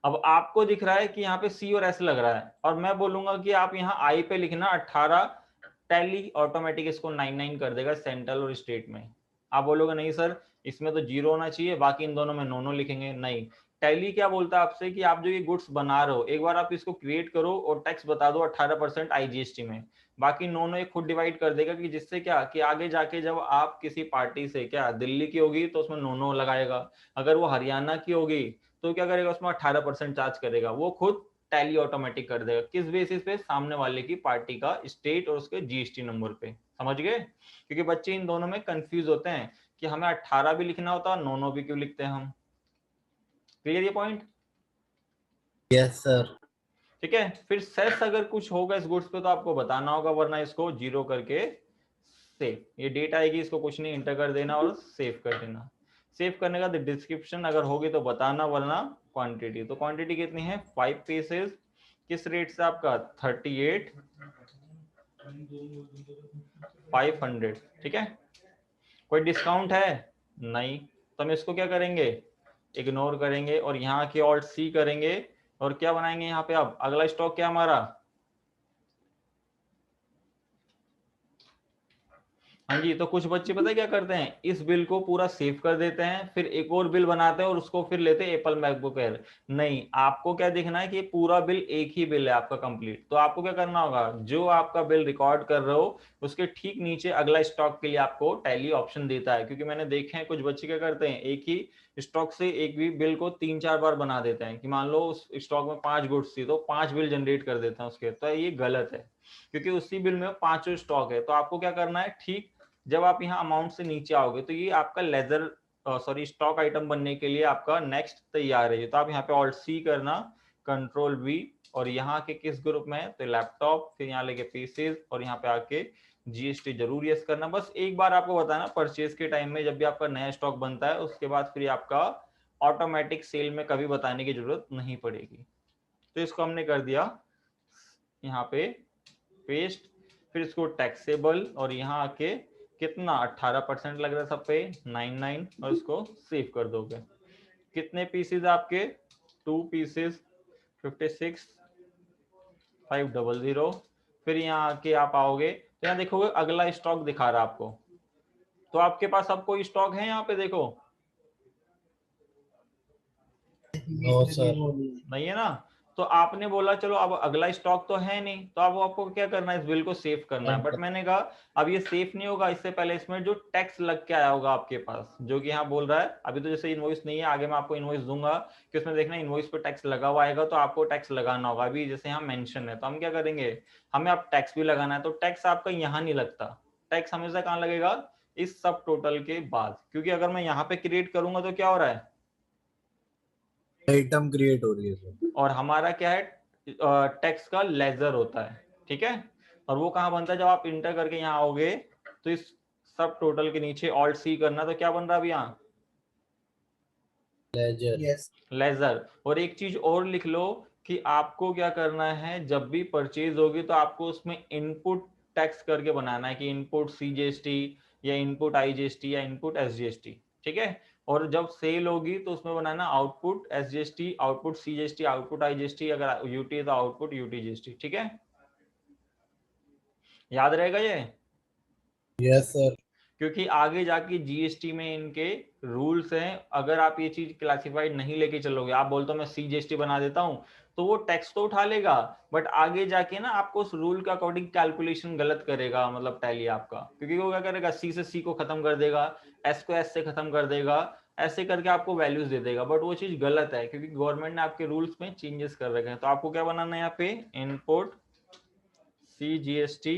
अब आपको दिख रहा है कि यहाँ पे सी और एस लग रहा है, और मैं बोलूंगा कि आप यहाँ आई पे लिखना 18, टैली ऑटोमेटिक इसको 99 कर देगा सेंट्रल और स्टेट में। आप बोलोगे नहीं सर इसमें तो 0 होना चाहिए, बाकी इन दोनों में नो लिखेंगे। नहीं, टैली क्या बोलता है आपसे कि आप जो ये गुड्स बना रहे हो, एक बार आप इसको क्रिएट करो और टैक्स बता दो 18% आईजीएसटी में, बाकी नो ये खुद डिवाइड कर देगा। कि जिससे क्या कि आगे जाके जब आप किसी पार्टी से, क्या दिल्ली की होगी तो उसमें नो लगाएगा, अगर वो हरियाणा की होगी तो क्या करेगा, उसमें 18% चार्ज करेगा, वो खुद टैली ऑटोमेटिक कर देगा। किस बेसिस पे, सामने वाले की पार्टी का स्टेट और उसके जीएसटी नंबर पे। समझ गए, क्योंकि बच्चे इन दोनों में कंफ्यूज होते हैं कि हमें 18 भी लिखना होता है, नो भी क्यों लिखते हैं हम। क्लियर ये पॉइंट? Yes sir. ठीक है, फिर सेस अगर कुछ होगा इस गुड्स पे तो आपको बताना होगा, वरना इसको 0 करके सेव, ये डेट आएगी इसको कुछ नहीं, इंटर कर देना और सेव कर देना। सेव करने का डिस्क्रिप्शन अगर होगी तो बताना, वरना क्वांटिटी। तो क्वांटिटी कितनी है, 5 पीसेस। किस रेट से आपका, 38 500। ठीक है, कोई डिस्काउंट है नहीं, तो हम इसको क्या करेंगे, इग्नोर करेंगे और यहाँ की ऑल्ट सी करेंगे और क्या बनाएंगे यहाँ पे। अब अगला स्टॉक क्या हमारा, हाँ जी, तो कुछ बच्चे पता है क्या करते हैं, इस बिल को पूरा सेव कर देते हैं, फिर एक और बिल बनाते हैं और उसको फिर लेते हैं एप्पल मैकबुक एयर। नहीं, आपको क्या देखना है कि पूरा बिल एक ही बिल है आपका कंप्लीट। तो आपको क्या करना होगा, जो आपका बिल रिकॉर्ड कर रहे हो उसके ठीक नीचे अगला स्टॉक के लिए आपको टैली ऑप्शन देता है। क्योंकि मैंने देखे हैं कुछ बच्चे क्या करते हैं, एक ही स्टॉक से एक भी बिल को 3-4 बार बना देते हैं, कि मान लो उस स्टॉक में 5 गुड्स थी तो 5 बिल जनरेट कर देते हैं उसके। तो ये गलत है, क्योंकि उसी बिल में 5 स्टॉक है। तो आपको क्या करना है, ठीक जब आप यहाँ अमाउंट से नीचे आओगे तो ये आपका लेजर स्टॉक आइटम बनने के लिए आपका नेक्स्ट तैयार है। तो आप यहाँ पे ऑल्ट सी करना, कंट्रोल वी, और यहाँ के किस ग्रुप में है तो लैपटॉप, फिर यहाँ लेके पीसीज और यहाँ पे आके जीएसटी जरूर यस करना। बस एक बार आपको बताना, परचेज के टाइम में जब भी आपका नया स्टॉक बनता है उसके बाद फिर आपका ऑटोमेटिक सेल में कभी बताने की जरूरत नहीं पड़ेगी। तो इसको हमने कर दिया यहाँ पे पेस्ट, फिर इसको टैक्सेबल और यहाँ आके कितना 18% लग रहा है सब पे 99, और इसको सेव कर दोगे। कितने पीसेस आपके, 2 पीसेस 56 500। फिर यहाँ आके आप आओगे तो यहाँ देखोगे अगला स्टॉक दिखा रहा है आपको। तो आपके पास अब कोई स्टॉक है यहाँ पे, देखो नो सर। नहीं है ना। तो आपने बोला चलो अब अगला स्टॉक तो है नहीं, तो अब आपको क्या करना है, इस बिल को सेव करना है। बट मैंने कहा अब ये सेव नहीं होगा, इससे पहले इसमें जो टैक्स लग के आया होगा आपके पास, जो कि यहाँ बोल रहा है अभी तो जैसे इनवॉइस नहीं है, आगे मैं आपको इनवॉइस दूंगा कि उसमें देखना इनवॉइस पे टैक्स लगा हुआ आएगा तो आपको टैक्स लगाना होगा। अभी जैसे यहाँ मेंशन है तो हम क्या करेंगे, हमें अब टैक्स भी लगाना है। तो टैक्स आपका यहाँ नहीं लगता, टैक्स हमेशा कहाँ लगेगा, इस सब टोटल के बाद। क्योंकि अगर मैं यहाँ पे क्रिएट करूंगा तो क्या हो रहा है, आइटम क्रिएट हो रही है सर। और हमारा क्या है, टैक्स का लेजर होता है, ठीक है। और वो कहाँ बनता है, जब आप इंटर करके यहाँ आओगे तो इस सब टोटल के नीचे ऑल्ट सी करना, तो क्या बन रहा है अभी यहाँ, लेजर। यस। लेजर। और एक चीज और लिख लो कि आपको क्या करना है, जब भी परचेज होगी तो आपको उसमें इनपुट टैक्स करके बनाना है कि इनपुट सीजीएसटी या इनपुट आईजीएसटी या इनपुट एसजीएसटी, ठीक है। और जब सेल होगी तो उसमें बनाना output SGST, output CGST, output IGST, अगर यूटी है तो आउटपुट यूटीजीएसटी, ठीक है। याद रहेगा ये? Yes sir. क्योंकि आगे जाके जीएसटी में इनके रूल्स हैं, अगर आप ये चीज क्लासिफाइड नहीं लेके चलोगे, आप बोलते हो मैं सीजीएसटी बना देता हूं, तो वो टैक्स तो उठा लेगा, बट आगे जाके ना आपको उस रूल के अकॉर्डिंग कैलकुलेशन गलत करेगा, मतलब टैली आपका, क्योंकि वो क्या करेगा, सी से सी को खत्म कर देगा, एस को एस से खत्म कर देगा, ऐसे करके आपको वैल्यूज दे देगा, बट वो चीज गलत है क्योंकि गवर्नमेंट ने आपके रूल्स में चेंजेस कर रखे हैं। तो आपको क्या बनाना है यहाँ पे, input CGST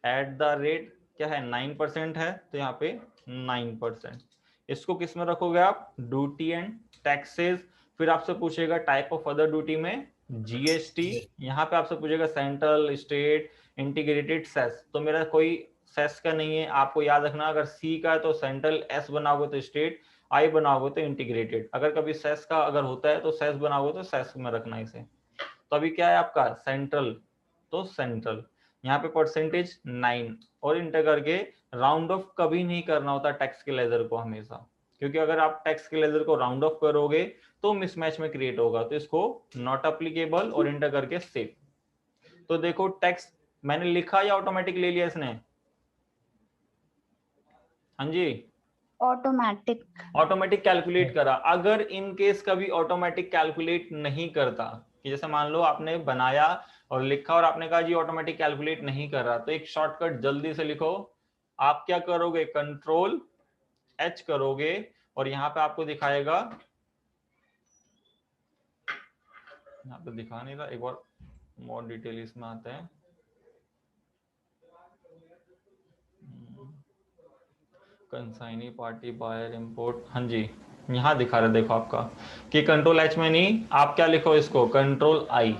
at the rate क्या है 9% है, तो यहाँ पे 9%। इसको किस में रखोगे आप, ड्यूटी एंड टैक्सेस। फिर आपसे पूछेगा टाइप ऑफ अदर ड्यूटी में जीएसटी, यहाँ पे आपसे पूछेगा सेंट्रल, स्टेट, इंटीग्रेटेड सेस। तो मेरा कोई सेस का नहीं है, आपको याद रखना, अगर सी का है तो सेंट्रल, एस बनाओगे तो स्टेट, आई बनाओगे तो इंटीग्रेटेड। अगर कभी सेस का अगर होता है तो सेस बनाओगे तो सेस में रखना इसे। तो अभी क्या है आपका सेंट्रल, तो सेंट्रल, यहाँ पे परसेंटेज 9, और इंटर करके राउंड ऑफ कभी नहीं करना होता टैक्स के लेजर को हमेशा, क्योंकि अगर आप टैक्स के लेजर को राउंड ऑफ करोगे तो मिसमैच में क्रिएट होगा, तो इसको नॉट अप्लीकेबल और इंटर करके सेव। तो देखो टैक्स मैंने लिखा या ऑटोमेटिक ले लिया इसने, हाँ जी ऑटोमेटिक कैलकुलेट करा। अगर इन केस कभी ऑटोमेटिक कैलकुलेट नहीं करता, कि जैसे मान लो आपने बनाया और लिखा और आपने कहा जी ऑटोमेटिक कैलकुलेट नहीं कर रहा, तो एक शॉर्टकट जल्दी से लिखो, आप क्या करोगे, कंट्रोल एच करोगे और यहाँ पे आपको दिखाएगा, यहाँ पे दिखा नहीं रहा, एक बार मोर डिटेल इसमें आते हैं, कंसाइनी पार्टी बायर इंपोर्ट, हाँ जी यहाँ दिखा रहे, देखो आपका कि कंट्रोल एच में नहीं, आप क्या लिखो इसको, कंट्रोल आई।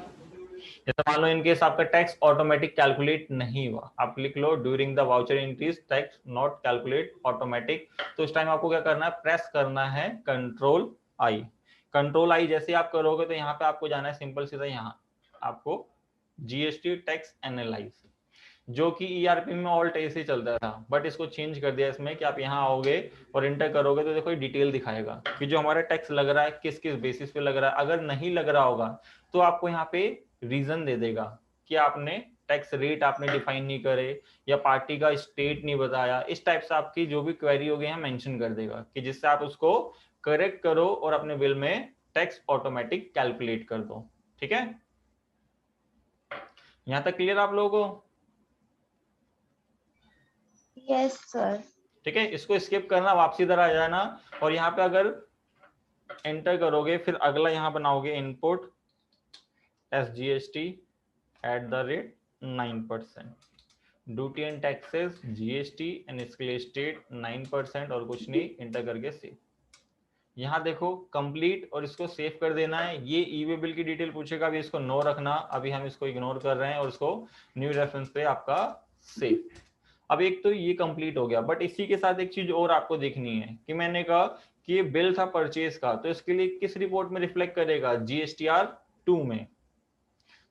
जैसे मान लो इनकेस आपका टैक्स ऑटोमेटिक कैलकुलेट नहीं हुआ, आप लिख लो during the voucher increase tax not calculate automatic, तो इस टाइम आपको क्या करना है, प्रेस करना है कंट्रोल आई। कंट्रोल आई जैसे आप करोगे तो यहाँ पे आपको जाना है सिंपल सीधा, यहाँ आपको जीएसटी टैक्स एनालाइज, जो कि ईआरपी में ऑल्ट ऐसे चलता था, बट इसको चेंज कर दिया इसमें कि आप यहाँ आओगे और इंटर करोगे तो देखो डिटेल दिखाएगा कि जो हमारा टैक्स लग रहा है किस किस बेसिस पे लग रहा है। अगर नहीं लग रहा होगा तो आपको यहाँ पे रीजन दे देगा कि आपने टैक्स रेट आपने डिफाइन नहीं करे या पार्टी का स्टेट नहीं बताया, इस टाइप से आपकी जो भी क्वेरी होगी यहाँ मेंशन कर देगा, कि जिससे आप उसको करेक्ट करो और अपने बिल में टैक्स ऑटोमेटिक कैलकुलेट कर दो। ठीक है, यहाँ तक क्लियर आप लोगों को? Yes sir. ठीक है, इसको स्किप करना, वापसी इधर आ जाना और यहाँ पे अगर एंटर करोगे फिर अगला यहाँ बनाओगे input SGST at the rate 9%, duty and taxes GST and इसके लिए स्टेट 9% और कुछ नहीं, इंटर करके सेव। यहाँ देखो कंप्लीट और इसको सेव कर देना है। ये ई वे बिल की डिटेल पूछेगा, अभी इसको नो रखना, अभी हम इसको इग्नोर कर रहे हैं और इसको न्यू रेफरेंस पे आपका सेव। अब एक तो ये कंप्लीट हो गया, बट इसी के साथ एक चीज और आपको देखनी है कि मैंने कहा कि ये बिल था परचेज का, तो इसके लिए किस रिपोर्ट में रिफ्लेक्ट करेगा, GSTR 2 में।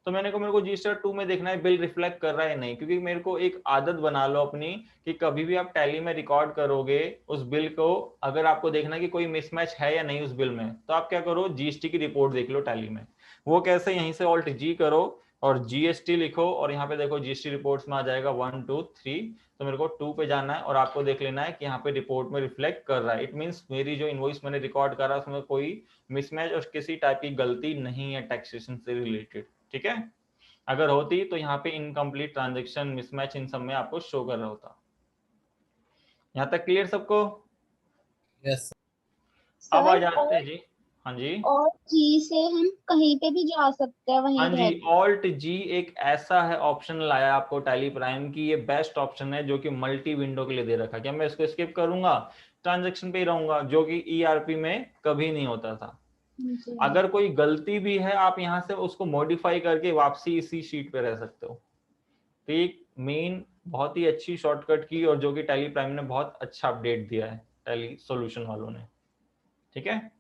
तो मैंने कहा मेरे को GSTR 2 में देखना है बिल रिफ्लेक्ट कर रहा है नहीं, क्योंकि मेरे को एक आदत बना लो अपनी कि कभी भी आप टैली में रिकॉर्ड करोगे उस बिल को, अगर आपको देखना कि कोई मिसमैच है या नहीं उस बिल में, तो आप क्या करो, GST की रिपोर्ट देख लो टैली में। वो कैसे, यहीं से ऑल्ट G करो और GST लिखो और यहाँ पे देखो GST रिपोर्ट्स में आ जाएगा 1 2 3, तो मेरे को 2 पे जाना है और आपको देख लेना है कि यहाँ पे रिपोर्ट में रिफ्लेक्ट कर रहा है। इट मींस मेरी जो इनवॉइस मैंने रिकॉर्ड करा उसमें कोई मिसमैच और किसी टाइप की गलती नहीं है टैक्सेशन से रिलेटेड। ठीक है, अगर होती तो यहाँ पे इनकम्प्लीट ट्रांजेक्शन, मिसमैच, इन सब में आपको शो कर रहा होता। यहाँ तक क्लियर सबको? यस अब आ जाते हैं जी, हाँ जी, और जी से हम कहीं पे भी जा सकते हैं वहीं हाँ जी, रहकर। ऑल्ट G एक ऐसा है ऑप्शन लाया आपको टैली प्राइम की, ये बेस्ट ऑप्शन है जो कि मल्टी विंडो के लिए दे रखा है। क्या मैं इसको स्किप करूंगा, ट्रांजैक्शन पे ही रहूंगा, जो कि ERP में कभी नहीं होता था। जी। अगर कोई गलती भी है आप यहाँ से उसको मॉडिफाई करके वापसी इसी शीट पे रह सकते हो। तो एक मेन बहुत ही अच्छी शॉर्टकट की और जो कि टैली प्राइम ने बहुत अच्छा अपडेट दिया है टैली सॉल्यूशन वालों ने। ठीक है,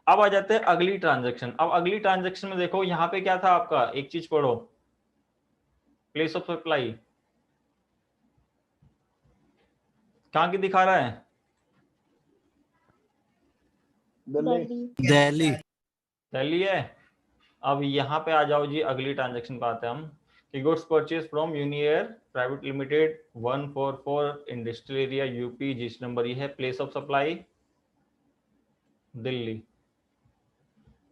अब आ जाते हैं अगली ट्रांजैक्शन। अब अगली ट्रांजैक्शन में देखो यहाँ पे क्या था आपका, एक चीज पढ़ो, प्लेस ऑफ सप्लाई कहाँ की दिखा रहा है, दिल्ली। दिल्ली। दिल्ली है। अब यहाँ पे आ जाओ जी, अगली ट्रांजैक्शन पे आते हैं हम कि goods purchase from यूनियर private limited 144 industrial area UP, जिस नंबर ये है, प्लेस ऑफ सप्लाई दिल्ली।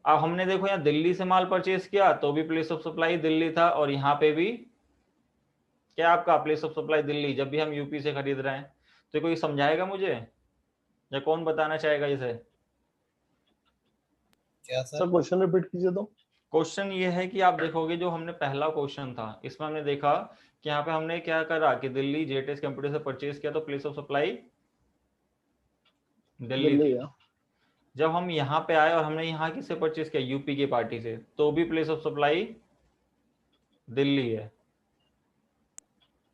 अब हमने देखो यहाँ दिल्ली से माल परचेज किया तो भी प्लेस ऑफ सप्लाई दिल्ली था, और यहाँ पे भी क्या आपका प्लेस ऑफ सप्लाई दिल्ली, जब भी हम यूपी से खरीद रहे हैं। तो कोई समझाएगा मुझे या कौन बताना चाहेगा इसे? क्या सर सर? क्वेश्चन रिपीट कीजिए तो। क्वेश्चन ये है कि आप देखोगे जो हमने पहला क्वेश्चन था इसमें हमने देखा कि यहाँ पे हमने क्या करा कि दिल्ली जेटेस कंप्यूटर से परचेज किया तो प्लेस ऑफ सप्लाई दिल्ली थी। जब हम यहाँ पे आए और हमने यहाँ किससे परचेज किया, यूपी की पार्टी से, तो भी प्लेस ऑफ सप्लाई दिल्ली है,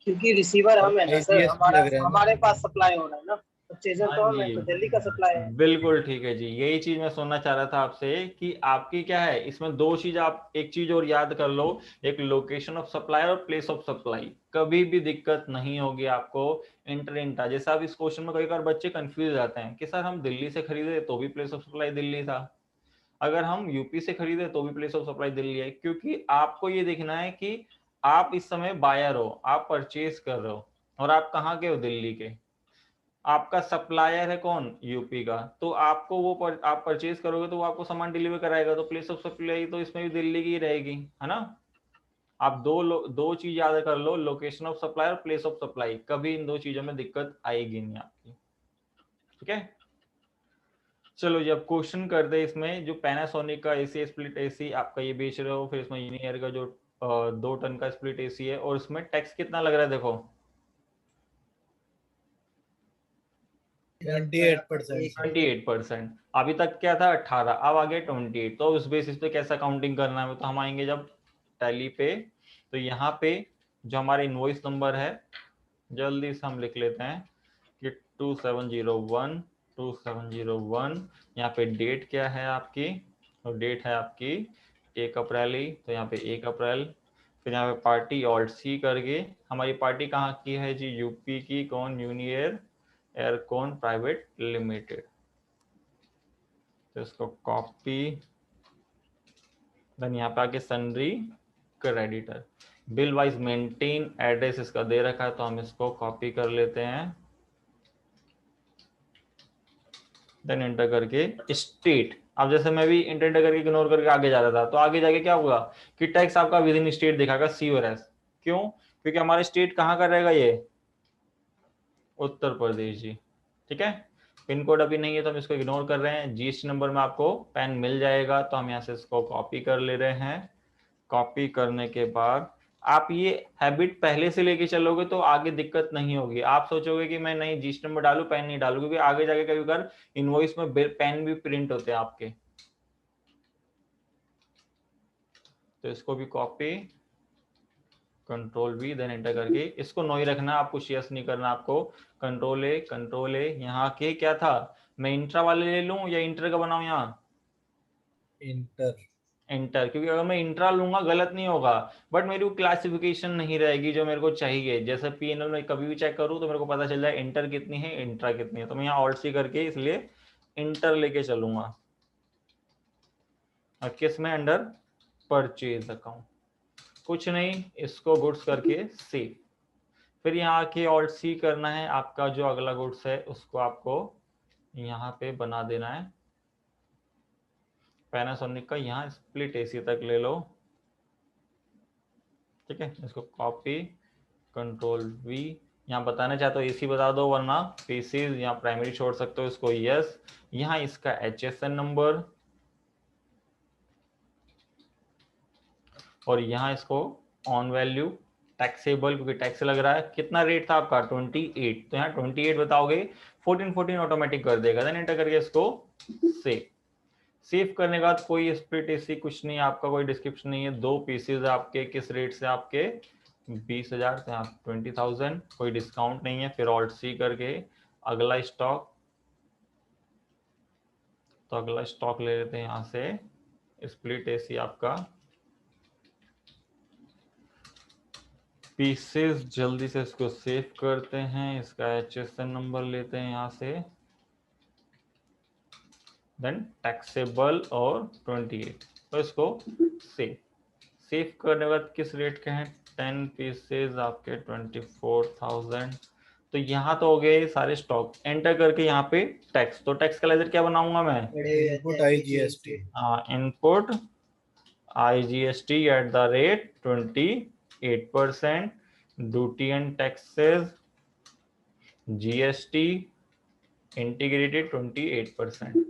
क्योंकि रिसीवर हम है ना सर, IGST लग रहा है ना? हमारे पास सप्लाई हो रहा है ना, परचेजर तो हाँ हम है, जी, तो दिल्ली का सप्लाई है। बिल्कुल ठीक है जी, यही चीज मैं सुनना चाह रहा था आपसे कि आपकी क्या है इसमें दो चीज, आप एक चीज और याद कर लो, एक लोकेशन ऑफ सप्लाई और प्लेस ऑफ सप्लाई। कभी भी दिक्कत नहीं होगी आपको इंटर इंटा। जैसा आप इस क्वेश्चन में कई बार बच्चे कंफ्यूज जाते हैं कि सर हम दिल्ली से खरीदे तो भी प्लेस ऑफ सप्लाई दिल्ली था, अगर हम यूपी से खरीदे तो भी प्लेस ऑफ सप्लाई दिल्ली है, क्योंकि आपको ये देखना है कि आप इस समय बायर हो, आप परचेज कर रहे हो और आप कहाँ के हो, दिल्ली के। आपका सप्लायर है कौन, यूपी का, तो आपको वो आप परचेज करोगे तो वो आपको सामान डिलीवर कराएगा, तो प्लेस ऑफ सप्लाई तो इसमें भी दिल्ली की रहेगी, है ना। आप दो चीज याद कर लो, लोकेशन ऑफ सप्लाई और प्लेस ऑफ सप्लाई, कभी इन दो चीजों में दिक्कत आएगी नहीं आपकी। ठीक है, चलो जी अब क्वेश्चन करते हैं। इसमें जो पैनासोनिक का एसी स्प्लिट एसी आपका ये बेच रहे हो, फिर इसमें यूनियर का जो 2 टन का स्प्लिट एसी है, और इसमें टैक्स कितना लग रहा है, देखो 28%। अभी तक क्या था 18, अब आ गया 28। तो उस बेसिस पे कैसा काउंटिंग करना है, तो हम आएंगे जब टैली पे, तो यहाँ पे जो हमारा इनवॉइस नंबर है जल्दी से हम लिख लेते हैं कि 2701 यहाँ पे डेट क्या है आपकी, और डेट है आपकी 1 अप्रैल ही, तो यहाँ पे 1 अप्रैल। फिर यहाँ पे पार्टी ऑल्ट सी करके, हमारी पार्टी कहाँ की है जी, यूपी की, कौन, यूनियर एयरकॉन प्राइवेट लिमिटेड। तो इसको कॉपी, देन यहाँ पे आके sundry creditor, bill wise maintain address इसका दे रखा है तो हम इसको कॉपी कर लेते हैं, देन एंटर करके स्टेट। अब जैसे मैं भी एंटर करके इग्नोर करके आगे जा रहा था, तो आगे जाके क्या होगा कि टैक्स आपका विद इन स्टेट दिखाएगा सी और एस। क्यों, क्योंकि हमारा स्टेट कहाँ का रहेगा, ये उत्तर प्रदेश जी। ठीक है, पिन कोड अभी नहीं है तो हम इसको इग्नोर कर रहे हैं। जीएसटी नंबर में आपको पेन मिल जाएगा, तो हम यहाँ से इसको कॉपी कर ले रहे हैं। कॉपी करने के बाद आप ये हैबिट पहले से लेके चलोगे तो आगे दिक्कत नहीं होगी। आप सोचोगे कि मैं नहीं जीएसटी नंबर डालू, पेन नहीं डालू, क्योंकि आगे जाके कभी बार इनवॉइस में पेन भी प्रिंट होते हैं आपके। तो इसको भी copy, control V, then enter करके इसको नो ही रखना, आपको शेयर्स नहीं करना, आपको कंट्रोल ए यहाँ के क्या था, मैं इंट्रा वाले ले लूं या इंटर का बनाऊं, यहाँ इंटर, क्योंकि अगर मैं इंट्रा लूंगा गलत नहीं होगा, बट मेरी वो क्लासिफिकेशन नहीं रहेगी जो मेरे को चाहिए। जैसे पीएनएल में कभी भी चेक करूं तो मेरे को पता चल जाए इंटर कितनी है, इंट्रा कितनी है, तो मैं यहाँ ऑल्ट सी करके इसलिए इंटर लेके चलूंगा। और किस में, अंडर परचेज अकाउंट, कुछ नहीं, इसको गुड्स करके सेव। फिर यहाँ आके ऑल्ट सी करना है, आपका जो अगला गुड्स है उसको आपको यहाँ पे बना देना है। पैनासोनिक का यहाँ स्प्लिट एसी तक ले लो, ठीक है, इसको कॉपी, कंट्रोल वी, यहाँ बताना चाहते हो एसी बता दो, वरना पीसीज यहाँ प्राइमरी छोड़ सकते हो, इसको यस। यहाँ इसका HSN नंबर, और यहाँ इसको ऑन वैल्यू टैक्सेबल, क्योंकि टैक्स लग रहा है। कितना रेट था आपका 28, तो यहाँ 28 बताओगे, 14 ऑटोमेटिक कर देगा, देन एंटर करके इसको सेव। सेव करने के बाद कोई स्प्लिट एसी कुछ नहीं, आपका कोई डिस्क्रिप्शन नहीं है। 2 पीसेज आपके किस रेट से, आपके 20,000 से 20,000, कोई डिस्काउंट नहीं है। फिर ऑल्ट सी करके अगला स्टॉक, तो अगला स्टॉक ले लेते हैं यहाँ से स्प्लिट एसी आपका पीसेस। जल्दी से इसको सेव करते हैं, इसका HSN नंबर लेते हैं यहाँ से, देन टैक्सेबल और 28, तो इसको सेव करने के बाद किस रेट के हैं 10 पीसेस आपके 24,000। तो यहाँ तो हो गए सारे स्टॉक। एंटर करके यहाँ पे टैक्स, तो टैक्स का लेजर क्या बनाऊंगा मैं, input IGST, input IGST at the rate 28%, duty and taxes GST integrated 28%।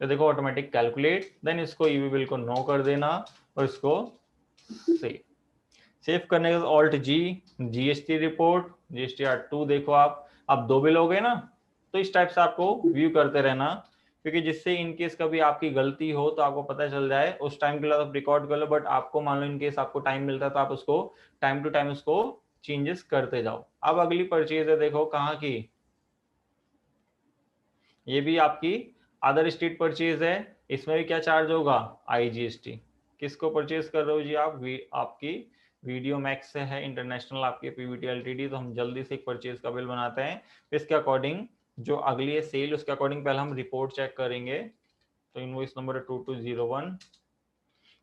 तो देखो ऑटोमेटिक कैलकुलेट, देन इसको ईवी बिल को नो कर देना और इसको सेव करने के बाद ऑल्ट जी, GST रिपोर्ट GSTR2 देखो आप, अब 2 बिल हो गए ना। तो इस टाइप से आपको व्यू करते रहना, क्योंकि जिससे इनकेस कभी आपकी गलती हो तो आपको पता चल जाए। उस टाइम के लिए आप रिकॉर्ड कर लो, बट आपको मान लो इनकेस आपको टाइम मिलता है तो आप उसको टाइम टू टाइम उसको चेंजेस करते जाओ। अब अगली परचेज है, देखो कहाँ की, ये भी आपकी अदर स्टेट परचेज है। इसमें भी क्या चार्ज होगा, IGST। किसको परचेज कर रहे हो जी आप, आपकी वीडियो मैक्स से है इंटरनेशनल आपकी PVT LTD। तो हम जल्दी से एक परचेज का बिल बनाते हैं, इसके अकॉर्डिंग जो अगली है सेल, उसके अकॉर्डिंग पहले हम रिपोर्ट चेक करेंगे। तो इनवॉइस नंबर है 2201,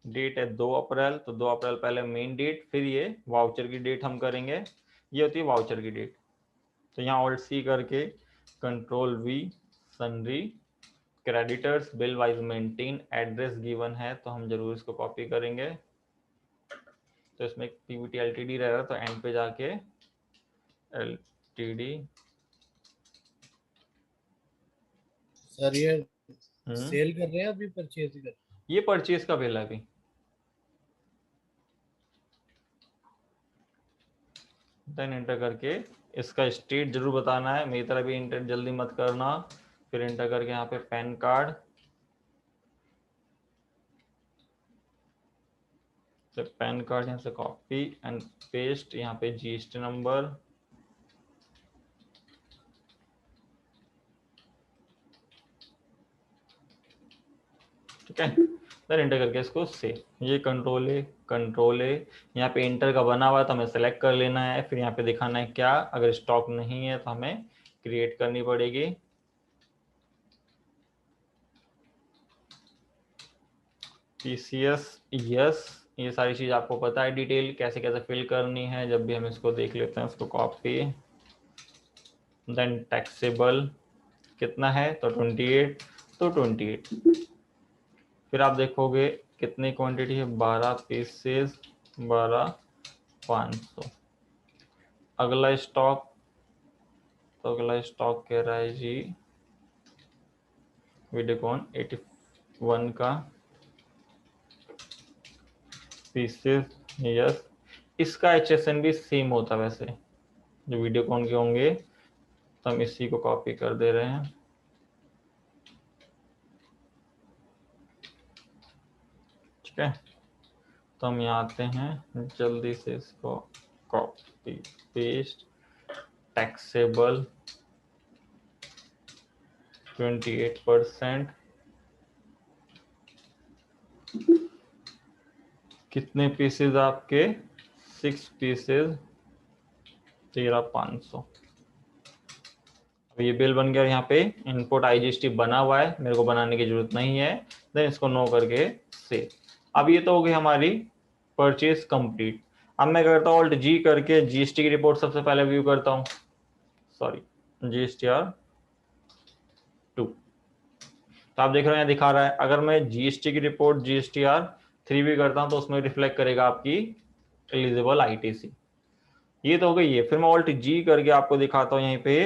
डेट है 2 अप्रैल, तो 2 अप्रैल पहले मेन डेट, फिर ये वाउचर की डेट हम करेंगे, ये होती है वाउचर की डेट। तो यहाँ ऑल्ट सी करके control V sundry creditors bill wise maintain, address given है तो हम जरूर इसको कॉपी करेंगे। तो इसमें PVT LTD रहेगा, तो एंड पे जाके LTD। सर ये सेल कर रहे हैं अभी परचेज कर, ये परचेज का बिल है अभी। देन एंटर करके इसका स्टेट जरूर बताना है, मेरी तरह भी एंटर जल्दी मत करना। फिर एंटर करके यहाँ पे पैन कार्ड, तो पैन कार्ड यहाँ से कॉपी एंड पेस्ट, यहाँ पे GST नंबर, ठीक है। देन एंटर करके इसको सेव। ये कंट्रोल है यहाँ पे एंटर का बना हुआ है तो हमें सेलेक्ट कर लेना है। फिर यहाँ पे दिखाना है क्या, अगर स्टॉक नहीं है तो हमें क्रिएट करनी पड़ेगी। TCS यस, ये सारी चीज आपको पता है डिटेल कैसे कैसे फिल करनी है। जब भी हम इसको देख लेते हैं, उसको कॉपी, देन टैक्सेबल कितना है तो 28, तो 28। फिर आप देखोगे कितनी क्वांटिटी है, 12 पीसेस 12,500। अगला स्टॉक, तो अगला स्टॉक कह रहा है जी वीडियोकॉन 81 का पीसेस यस। इसका HSN भी सेम होता है वैसे, जो वीडियोकॉन के होंगे, तो हम इसी को कॉपी कर दे रहे हैं। ठीक है, तो हम यहाँ आते हैं, जल्दी से इसको कॉपी पेस्ट, टैक्सेबल 28%, कितने पीसेस आपके 6 पीसेस 13,500। अब ये बिल बन गया। यहाँ पे इनपुट IGST बना हुआ है, मेरे को बनाने की जरूरत नहीं है। देन इसको नो करके सेव। अब ये तो हो गई हमारी परचेज कंप्लीट। अब मैं करता हूँ ऑल्ट G करके GST की रिपोर्ट सबसे पहले व्यू करता हूँ, सॉरी GSTR2। तो आप देख रहे हो यहाँ दिखा रहा है, अगर मैं GST की रिपोर्ट GSTR3 भी करता हूँ तो उसमें रिफ्लेक्ट करेगा आपकी एलिजिबल ITC। ये तो हो गई है। फिर मैं ऑल्ट G करके आपको दिखाता हूँ यहीं पे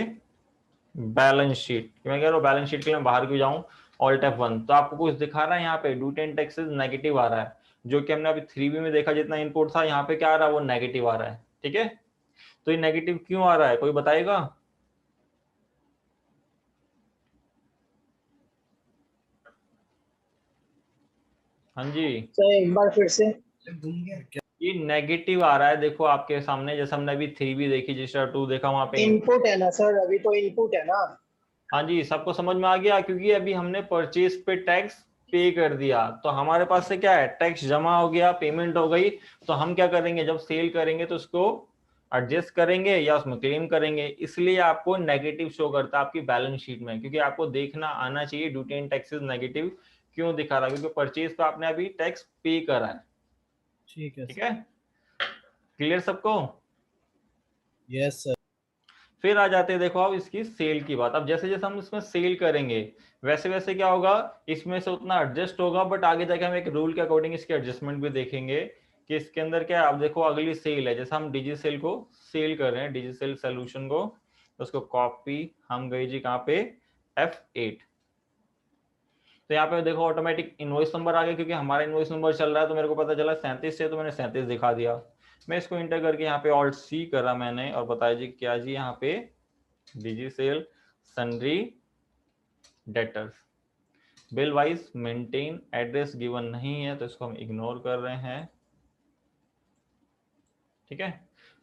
बैलेंस शीट। मैं कह रहा हूँ बैलेंस शीट के लिए मैं बाहर क्यों जाऊँ, ऑल्ट F1। तो आपको कुछ दिखा रहा है यहाँ पे ड्यूटी एंड टैक्सेस नेगेटिव आ रहा है, जो कि हमने अभी 3B में देखा, जितना इनपुट था यहाँ पे क्या आ रहा है वो नेगेटिव आ रहा है। ठीक है, तो ये नेगेटिव क्यों आ रहा है, कोई बताएगा? हाँ जी, सर एक बार फिर से। ये नेगेटिव आ रहा है, देखो आपके सामने, जैसे हमने अभी 3 भी देखी, जिस तरह 2 देखा वहां पे। इनपुट है ना सर, अभी तो इनपुट है ना। हाँ जी, सबको समझ में आ गया, क्योंकि अभी हमने परचेज पे टैक्स पे कर दिया, तो हमारे पास से क्या है, टैक्स जमा हो गया, पेमेंट हो गई। तो हम क्या करेंगे, जब सेल करेंगे तो उसको एडजस्ट करेंगे या उसमें क्लेम करेंगे, इसलिए आपको नेगेटिव शो करता है आपकी बैलेंस शीट में, क्योंकि आपको देखना आना चाहिए ड्यूटी एंड टैक्सेस नेगेटिव क्यों दिखा रहा है, क्योंकि परचेज पे आपने अभी टैक्स पे करा है। ठीक है ठीक है, क्लियर सबको? Yes sir. फिर आ जाते हैं, देखो अब इसकी सेल की बात। अब जैसे जैसे हम इसमें सेल करेंगे वैसे वैसे क्या होगा, इसमें से उतना एडजस्ट होगा, बट आगे जाके हम एक रूल के अकॉर्डिंग इसके एडजस्टमेंट भी देखेंगे कि इसके अंदर क्या है। अब देखो अगली सेल है, जैसे हम डिजिसेल को सेल कर रहे हैं, डिजिसेल सोल्यूशन को, तो उसको कॉपी, हम गए जी कहाँ पे, F8। तो यहाँ पे देखो ऑटोमेटिक इनवॉइस नंबर आ गया, क्योंकि हमारा इनवॉइस नंबर चल रहा है, तो मेरे को पता चला 37 से, तो मैंने 37 दिखा दिया। मैं इसको इंटर करके यहाँ पे ऑल्ट C करा मैंने, और बताया जी क्या जी, यहाँ पे डिजिसेल sundry debtors, bill wise maintain address given नहीं है, तो इसको हम इग्नोर कर रहे हैं। ठीक है,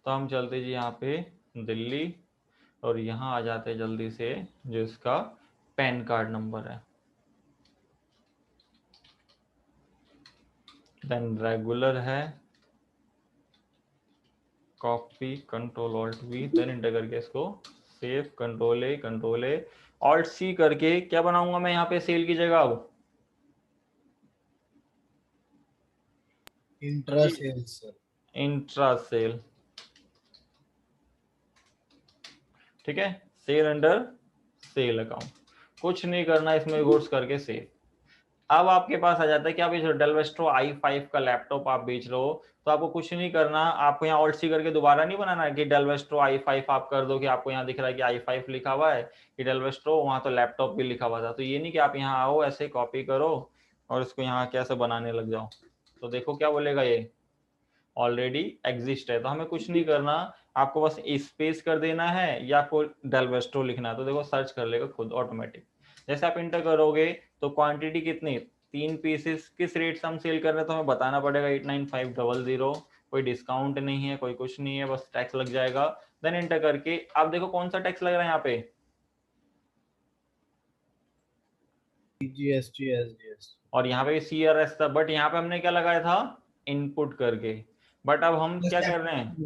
तो हम चलते जी यहाँ पे दिल्ली, और यहाँ आ जाते जल्दी से जो इसका पैन कार्ड नंबर है, देन रेगुलर है, copy control alt V, then enter करके इसको save, control A alt C करके क्या बनाऊंगा मैं यहाँ पे सेल की जगह, अब intra sale sir. Intra sale. ठीक है, सेल अंडर सेल अकाउंट, कुछ नहीं करना इसमें, गुड्स करके सेल। अब आपके पास आ जाता है कि आप इस डेल वेस्ट्रो i5 का लैपटॉप आप बेच रहे हो, तो आपको कुछ नहीं करना, आपको यहाँ ऑल्ट सी करके दोबारा नहीं बनाना है कि डेल वेस्ट्रो i5 आप कर दो, कि आपको यहाँ दिख रहा है कि i5 लिखा हुआ है कि डेल वेस्ट्रो, वहां तो लैपटॉप भी लिखा हुआ था। तो ये नहीं कि आप यहाँ आओ ऐसे कॉपी करो और इसको यहाँ कैसे बनाने लग जाओ, तो देखो क्या बोलेगा, ये ऑलरेडी एग्जिस्ट है, तो हमें कुछ नहीं करना, आपको बस स्पेस कर देना है या आपको डेल वेस्ट्रो लिखना है, तो देखो सर्च कर लेगा खुद ऑटोमेटिक। जैसे आप इंटर करोगे तो क्वांटिटी कितनी, 3 पीसेस, किस रेट से हम सेल कर रहे हैं तो हमें बताना पड़ेगा 89500, कोई डिस्काउंट नहीं है, कोई कुछ नहीं है, बस टैक्स लग जाएगा। देन इंटर करके आप देखो कौन सा टैक्स लग रहा है यहाँ पे, GST SGS, और यहाँ पे CRS था, बट यहाँ पे हमने क्या लगाया था, इनपुट करके। बट अब हम क्या कर रहे हैं,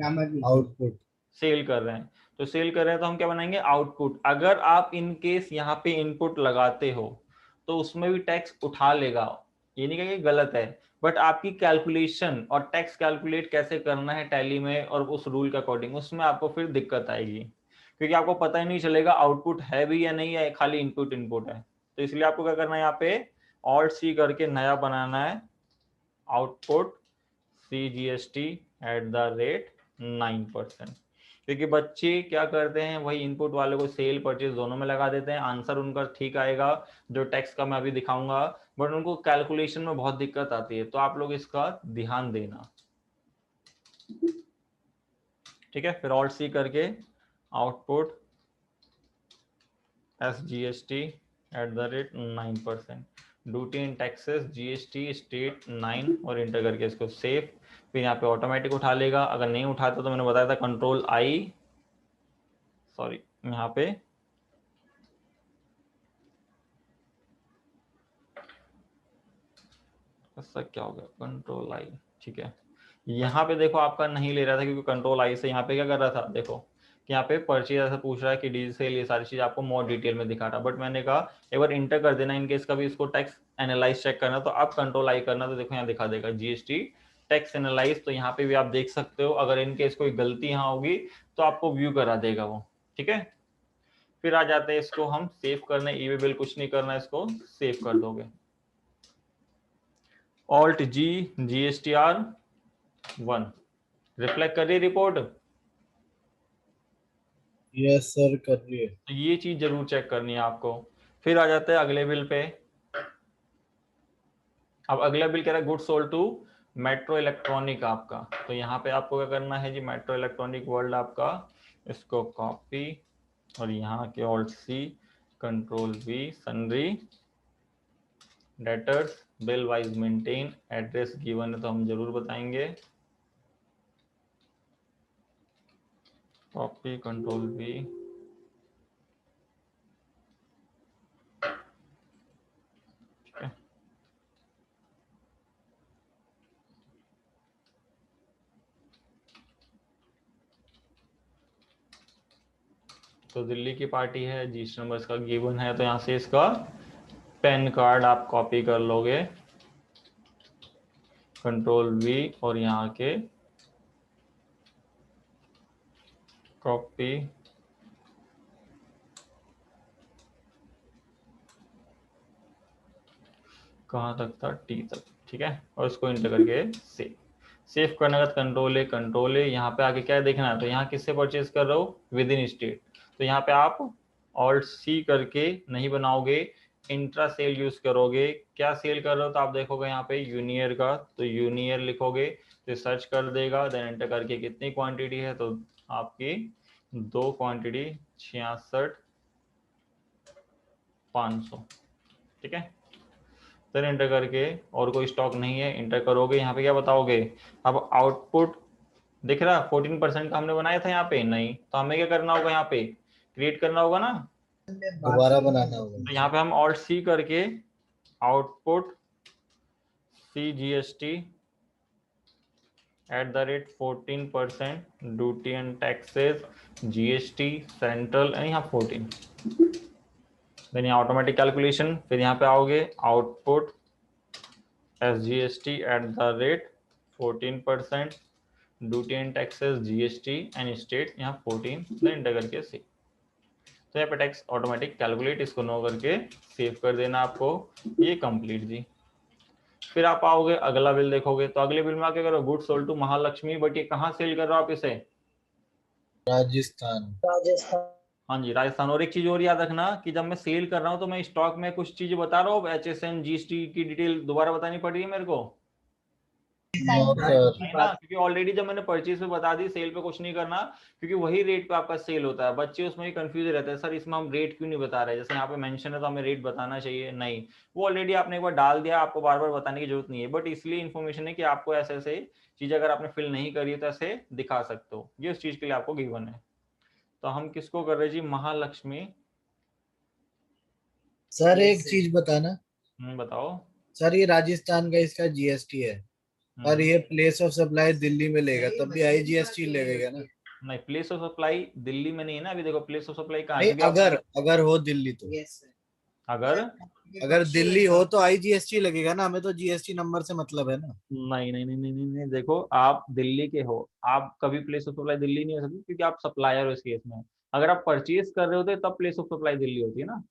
आउटपुट सेल कर रहे हैं, तो सेल कर रहे हैं तो हम क्या बनाएंगे, आउटपुट। अगर आप इन केस यहाँ पे इनपुट लगाते हो तो उसमें भी टैक्स उठा लेगा, ये नहीं कहेंगे गलत है, बट आपकी कैलकुलेशन और टैक्स कैलकुलेट कैसे करना है टैली में और उस रूल के अकॉर्डिंग, उसमें आपको फिर दिक्कत आएगी, क्योंकि आपको पता ही नहीं चलेगा आउटपुट है भी या नहीं है, खाली इनपुट इनपुट है। तो इसलिए आपको क्या करना है, यहाँ पे ऑल्ट C करके नया बनाना है, आउटपुट CGST@9%, क्योंकि बच्चे क्या करते हैं, वही इनपुट वाले को सेल परचेज दोनों में लगा देते हैं, आंसर उनका ठीक आएगा जो टैक्स का मैं अभी दिखाऊंगा, बट उनको कैलकुलेशन में बहुत दिक्कत आती है, तो आप लोग इसका ध्यान देना। ठीक है, फिर ऑल्ट C करके output SGST@9%, duty and taxes GST state 9, और इंटर करके इसको सेव। फिर यहाँ पे ऑटोमेटिक उठा लेगा, अगर नहीं उठाता तो मैंने बताया था कंट्रोल I, सॉरी यहाँ पे ऐसा क्या हो गया, कंट्रोल I। ठीक है, यहाँ पे देखो आपका नहीं ले रहा था, क्योंकि कंट्रोल I से यहाँ पे क्या कर रहा था, देखो कि यहाँ पे परचेज ऐसा पूछ रहा है कि डिजिटल, ये सारी चीज आपको मोर डिटेल में दिखा रहा, बट मैंने कहा एक बार इंटर कर देना, इनकेस कभी इसको टैक्स एनालाइज चेक करना तो आप कंट्रोल I करना, तो देखो यहाँ दिखा देगा GST टैक्स एनालाइज, तो यहाँ पे भी आप देख सकते हो, अगर इनकेस कोई गलती यहाँ होगी तो आपको व्यू करा देगा वो। ठीक है, फिर आ जाते हैं इसको हम सेव करने, ई वे बिल कुछ नहीं करना, इसको सेव कर दोगे, ऑल्ट G GSTR1 रिफ्लेक्ट कर रही रिपोर्ट, यस सर कर रही है। तो ये चीज जरूर चेक करनी है आपको। फिर आ जाते हैं अगले बिल पे। अब अगला बिल कह रहा है goods sold to metro electronic आपका, तो यहाँ पे आपको क्या करना है जी, मेट्रो इलेक्ट्रॉनिक वर्ल्ड आपका, इसको कॉपी और यहाँ के alt C control V sundry debtors bill wise maintain, address given है तो हम जरूर बताएंगे, कॉपी कंट्रोल V, ठीक है। तो दिल्ली की पार्टी है, रजिस्टर नंबर इसका गिवन है, तो यहाँ से इसका पैन कार्ड आप कॉपी कर लोगे, कंट्रोल V, और यहाँ के कॉपी कहाँ तक था, T तक, ठीक है। और इसको इंटर करके सेव करने का कंट्रोल है। यहाँ पे आगे क्या देखना है, तो यहाँ किससे परचेज कर रहे हो, विद इन स्टेट, तो यहाँ पे आप ऑल्ट C करके नहीं बनाओगे, इंट्रा सेल यूज करोगे। क्या सेल कर रहे हो, तो आप देखोगे यहाँ पे यूनियर का, तो यूनियर लिखोगे तो सर्च कर देगा, देन एंटर करके कितनी क्वांटिटी है, तो आपकी 2 क्वांटिटी 66,500, ठीक है। फिर एंटर करके, और कोई स्टॉक नहीं है, एंटर करोगे, यहाँ पे क्या बताओगे, अब आउटपुट दिख रहा 14% का हमने बनाया था यहाँ पे, नहीं, तो हमें क्या करना होगा, यहाँ पे क्रिएट करना होगा ना, दोबारा बनाना होगा। तो यहाँ पे हम ऑल्ट C करके output CGST @14% duty and taxes GST central, यहाँ 14, देन यहाँ ऑटोमेटिक कैलकुलेशन, फिर यहाँ पे आओगे output SGST @14% duty and taxes GST and state, यहाँ 14, देन एंटर करके सेव, तो यहाँ पे टैक्स ऑटोमेटिक कैलकुलेट, इसको नो करके सेव कर देना आपको, ये कंप्लीट जी। फिर आप आओगे अगला बिल देखोगे, तो अगले बिल में आप क्या करो, good sold to Mahalakshmi, but ये कहाँ सेल कर रहे हो आप इसे, राजस्थान। राजस्थान। हाँ जी राजस्थान। और एक चीज और याद रखना कि जब मैं सेल कर रहा हूँ तो मैं स्टॉक में कुछ चीजें बता रहा हूँ, HSN GST की डिटेल दोबारा बतानी पड़ रही है मेरे को, है ना, क्योंकि ऑलरेडी जब मैंने परचेज पे बता दी, सेल पे कुछ नहीं करना, क्योंकि वही रेट पे आपका सेल होता है। बच्चे उसमें ही कंफ्यूज रहते हैं, सर इसमें हम रेट क्यों नहीं बता रहे, जैसे यहाँ पे मेंशन है तो हमें रेट बताना चाहिए, नहीं, वो ऑलरेडी आपने एक बार डाल दिया, आपको बार बार बताने की जरूरत नहीं है, बट इसलिए इन्फॉर्मेशन है कि आपको ऐसे ऐसे चीज अगर आपने फिल नहीं करी तो ऐसे दिखा सकते हो, ये उस चीज के लिए आपको गिवन है। तो हम किसको कर रहे जी, महालक्ष्मी। सर एक चीज बताना, बताओ। सर ये राजस्थान का इसका GST है, और ये प्लेस ऑफ सप्लाई दिल्ली में लेगा, तब भी IGST लगेगा ना? नहीं, प्लेस ऑफ सप्लाई दिल्ली में नहीं है ना, अभी देखो प्लेस ऑफ सप्लाई कहाँ नहीं, है, अगर हो दिल्ली तो, अगर दिल्ली हो तो IGST लगेगा ना, हमें तो GST नंबर से मतलब है ना। नहीं नहीं नहीं नहीं नहीं नहीं, देखो आप दिल्ली के हो, आप कभी प्लेस ऑफ सप्लाई दिल्ली नहीं हो सकती, क्योंकि आप सप्लायर हो इस केस में। अगर आप परचेज कर रहे होते तब प्लेस ऑफ सप्लाई दिल्ली होती है ना।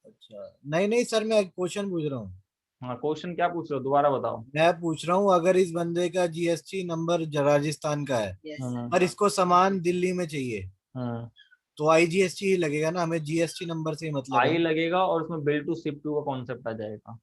अच्छा, नहीं नहीं सर, मैं क्वेश्चन पूछ रहा हूँ। हाँ, क्वेश्चन क्या पूछ रहे हो, दोबारा बताओ। मैं पूछ रहा हूँ, अगर इस बंदे का GST नंबर राजस्थान का है, पर इसको सामान दिल्ली में चाहिए, तो IGST ही लगेगा ना, हमें GST नंबर से ही मतलब आई है। लगेगा, और उसमें बिल टू शिप टू का कॉन्सेप्ट आ जाएगा,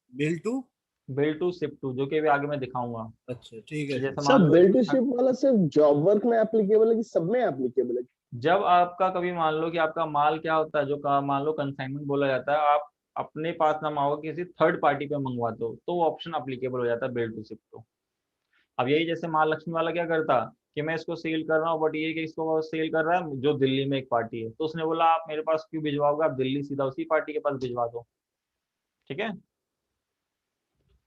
बिल टू शिप टू, जो कि अभी आगे मैं दिखाऊंगा। अच्छा ठीक है। जैसे मान सब लो बिल टू शिप वाला सिर्फ जॉब वर्क में एप्लीकेबल है कि सब में एप्लीकेबल है? जब आपका कभी मान लो कि आपका माल क्या होता है, जो मान लो कंसाइनमेंट बोला जाता है, आप अपने पास ना मांगो, किसी थर्ड पार्टी पे मंगवाते हो, तो वो ऑप्शन अप्लीकेबल हो जाता है बिल टू शिप टू। अब यही जैसे महालक्ष्मी वाला क्या करता कि मैं इसको सेल कर रहा हूँ, बट ये कि इसको सेल कर रहा है जो दिल्ली में एक पार्टी है, तो उसने बोला आप मेरे पास क्यों भिजवाओगे, आप दिल्ली सीधा उसी पार्टी के पास भिजवा दो, ठीक है।